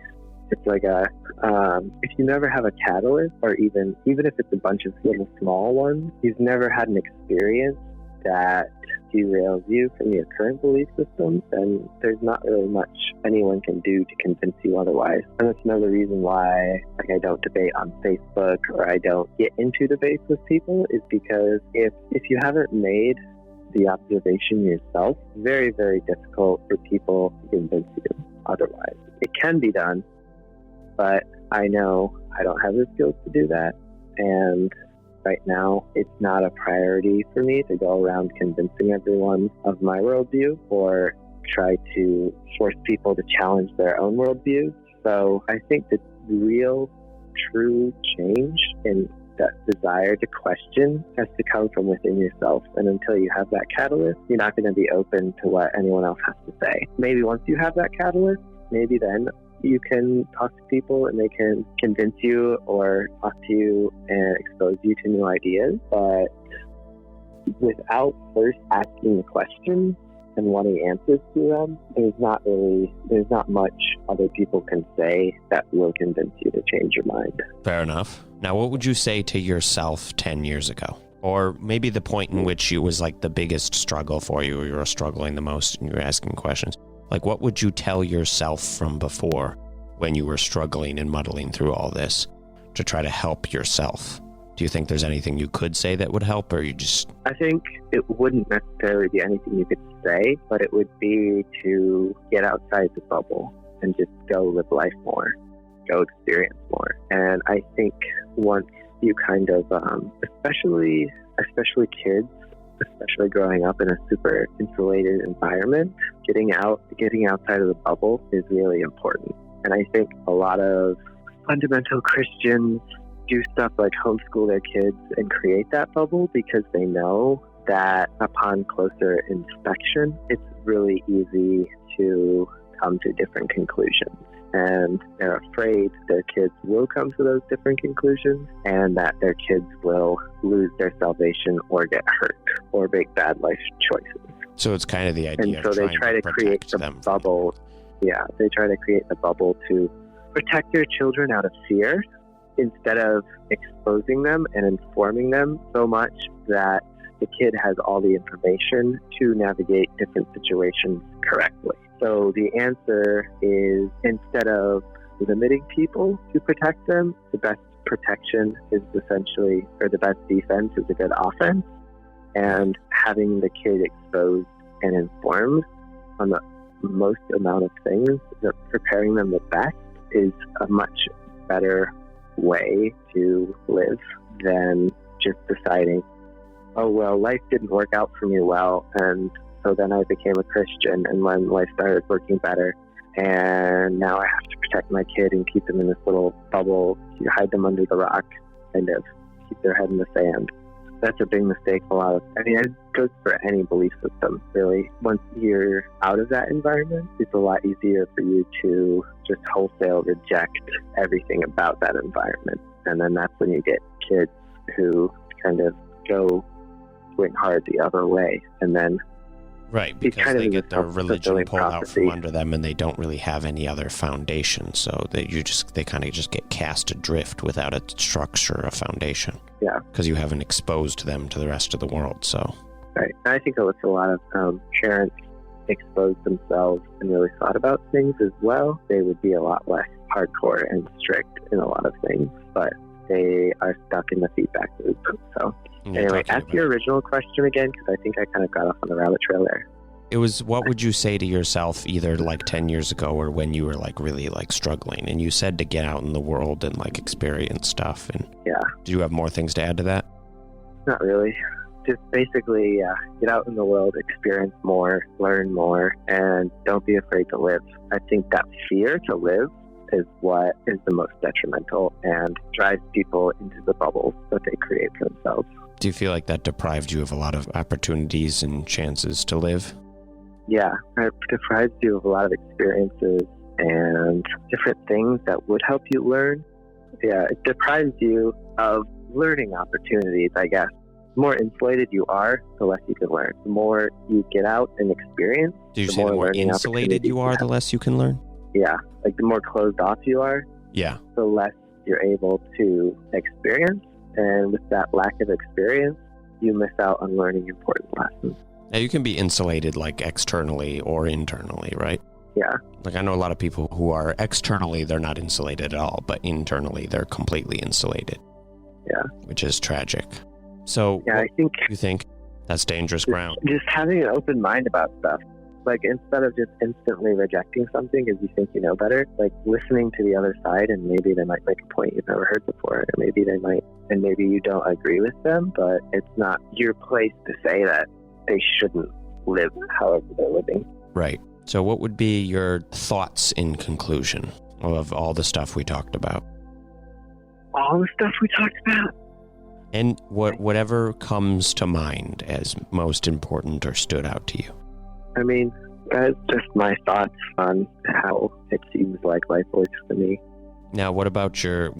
It's like if you never have a catalyst, or even if it's a bunch of little small ones, you've never had an experience that derails you from your current belief system, then there's not really much anyone can do to convince you otherwise. And that's another reason why I don't debate on Facebook or I don't get into debates with people, is because if you haven't made the observation yourself, very, very difficult for people to convince you otherwise. It can be done, but I know I don't have the skills to do that, and right now, it's not a priority for me to go around convincing everyone of my worldview or try to force people to challenge their own worldviews. So I think the real, true change in that desire to question has to come from within yourself. And until you have that catalyst, you're not going to be open to what anyone else has to say. Maybe once you have that catalyst, maybe then you can talk to people and they can convince you or talk to you and expose you to new ideas. But without first asking the question and wanting answers to them, there's not much other people can say that will convince you to change your mind. Fair enough. Now, what would you say to yourself 10 years ago? Or maybe the point in which it was like the biggest struggle for you, or you were struggling the most and you were asking questions. Like, what would you tell yourself from before when you were struggling and muddling through all this to try to help yourself Do you think there's anything you could say that would help, or you just... I think it wouldn't necessarily be anything you could say, but it would be to get outside the bubble and just go live life more, go experience more. And I think once you kind of, especially kids, especially growing up in a super insulated environment, getting outside of the bubble is really important. And I think a lot of fundamental Christians do stuff like homeschool their kids and create that bubble because they know that upon closer inspection, it's really easy to come to different conclusions. And they're afraid their kids will come to those different conclusions and that their kids will lose their salvation or get hurt or make bad life choices. So it's kind of the idea and so of they try to create the bubble. Yeah, they try to create the bubble to protect their children out of fear instead of exposing them and informing them so much that the kid has all the information to navigate different situations correctly. So the answer is, instead of limiting people to protect them, the best protection is essentially, or the best defense is a good offense. And having the kid exposed and informed on the most amount of things, that preparing them the best is a much better way to live than just deciding, oh, well, life didn't work out for me well, and so then I became a Christian, and when life started working better, and now I have to protect my kid and keep them in this little bubble, you hide them under the rock, kind of keep their head in the sand. That's a big mistake. It goes for any belief system, really. Once you're out of that environment, it's a lot easier for you to just wholesale reject everything about that environment. And then that's when you get kids who kind of go swing hard the other way. And then right, because they get their religion pulled out from under them and they don't really have any other foundation. So they kind of just get cast adrift without a structure, a foundation. Yeah. Because you haven't exposed them to the rest of the world, so. Right. And I think that a lot of parents exposed themselves and really thought about things as well, they would be a lot less hardcore and strict in a lot of things. But they are stuck in the feedback loop. So anyway, ask your original question again, because I think I kind of got off on the rabbit trail there. It was, what would you say to yourself either like 10 years ago or when you were like really like struggling? And you said to get out in the world and like experience stuff. And yeah. Do you have more things to add to that? Not really. Just basically get out in the world, experience more, learn more, and don't be afraid to live. I think that fear to live is what is the most detrimental and drives people into the bubbles that they create for themselves. Do you feel like that deprived you of a lot of opportunities and chances to live? Yeah, it deprives you of a lot of experiences and different things that would help you learn. Yeah, it deprives you of learning opportunities, I guess. The more insulated you are, the less you can learn. The more you get out and experience, do you say the more insulated you are, the less you can learn? Yeah, like the more closed off you are, the less you're able to experience. And with that lack of experience, you miss out on learning important lessons. Now, you can be insulated like externally or internally, right? Yeah. Like I know a lot of people who are externally, they're not insulated at all, but internally they're completely insulated. Yeah. Which is tragic. So yeah, I think you think that's dangerous ground. Just having an open mind about stuff. Like instead of just instantly rejecting something because you think you know better, like listening to the other side, and maybe they might make a point you've never heard before, or maybe they might, and maybe you don't agree with them, but it's not your place to say that they shouldn't live however they're living. Right. So what would be your thoughts in conclusion of all the stuff we talked about? All the stuff we talked about? And whatever comes to mind as most important or stood out to you. I mean, that's just my thoughts on how it seems like life works for me. Now, what about do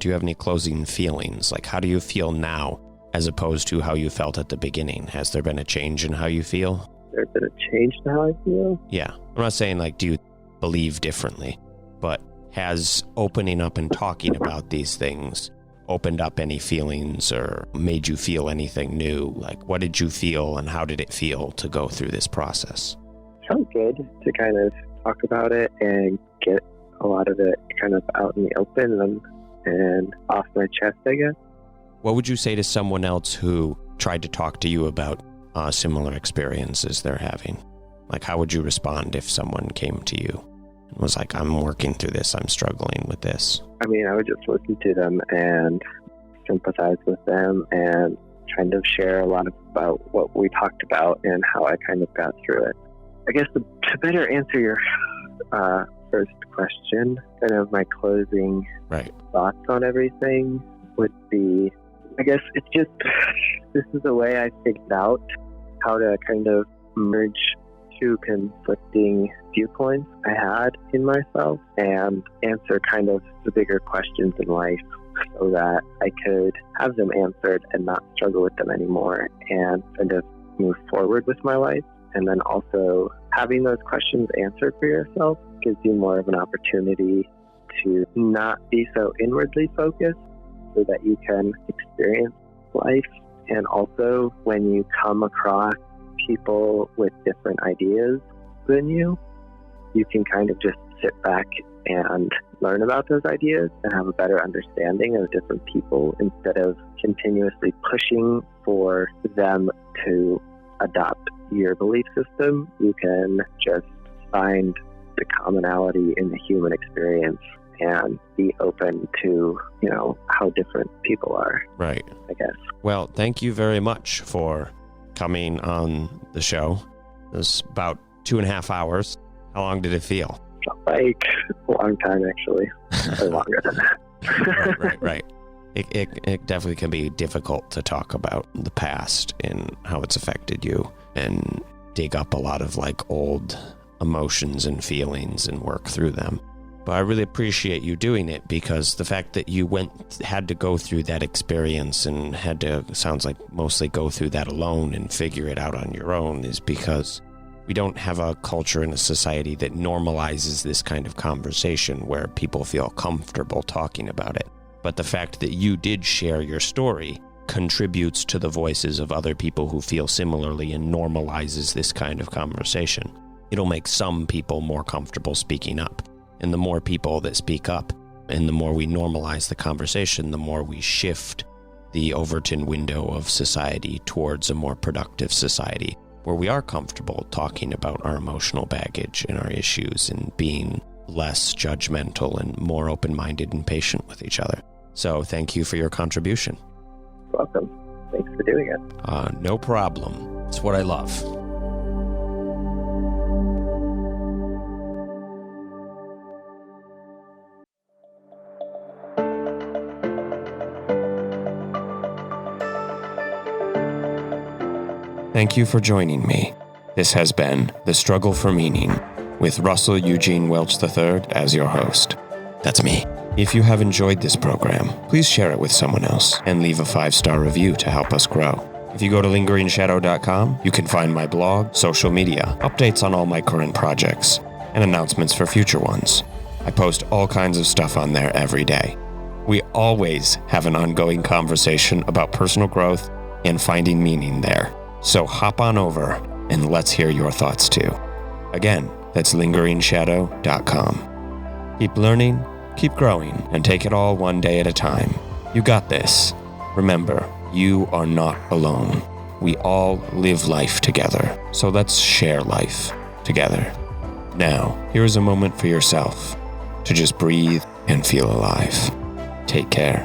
you have any closing feelings? Like, how do you feel now as opposed to how you felt at the beginning? Has there been a change in how you feel? There's been a change in how I feel? Yeah. I'm not saying, like, do you believe differently, but has opening up and talking about these things opened up any feelings or made you feel anything new? Like, what did you feel and how did it feel to go through this process? It felt good to kind of talk about it and get a lot of it kind of out in the open and off my chest, I guess. What would you say to someone else who tried to talk to you about similar experiences they're having? Like, how would you respond if someone came to you and was like, I'm working through this, I'm struggling with this? I mean, I would just listen to them and sympathize with them and kind of share a lot about what we talked about and how I kind of got through it. I guess to better answer your first question, kind of my closing thoughts on everything would be, I guess it's just, this is the way I figured out how to kind of merge two conflicting viewpoints I had in myself and answer kind of the bigger questions in life so that I could have them answered and not struggle with them anymore and kind of move forward with my life. And then also having those questions answered for yourself gives you more of an opportunity to not be so inwardly focused so that you can experience life. And also when you come across people with different ideas than you can kind of just sit back and learn about those ideas and have a better understanding of different people instead of continuously pushing for them to adopt your belief system. You can just find the commonality in the human experience and be open to, how different people are. Right. I guess. Well, thank you very much for coming on the show. It was about 2.5 hours. How long did it feel? Like a long time, actually. Or longer than that. Right. It definitely can be difficult to talk about the past and how it's affected you and dig up a lot of old emotions and feelings and work through them. But I really appreciate you doing it because the fact that you had to go through that experience and had to, sounds like, mostly go through that alone and figure it out on your own is because we don't have a culture and a society that normalizes this kind of conversation where people feel comfortable talking about it. But the fact that you did share your story contributes to the voices of other people who feel similarly and normalizes this kind of conversation. It'll make some people more comfortable speaking up. And the more people that speak up and the more we normalize the conversation, the more we shift the Overton window of society towards a more productive society where we are comfortable talking about our emotional baggage and our issues and being less judgmental and more open-minded and patient with each other. So thank you for your contribution. Welcome. Thanks for doing it. No problem. It's what I love. Thank you for joining me. This has been The Struggle for Meaning with Russell Eugene Welch III as your host. That's me. If you have enjoyed this program, please share it with someone else and leave a 5-star review to help us grow. If you go to lingeringshadow.com, you can find my blog, social media, updates on all my current projects, and announcements for future ones. I post all kinds of stuff on there every day. We always have an ongoing conversation about personal growth and finding meaning there. So hop on over and let's hear your thoughts too. Again, that's lingeringshadow.com. Keep learning, keep growing, and take it all one day at a time. You got this. Remember, you are not alone. We all live life together. So let's share life together. Now, here's a moment for yourself to just breathe and feel alive. Take care.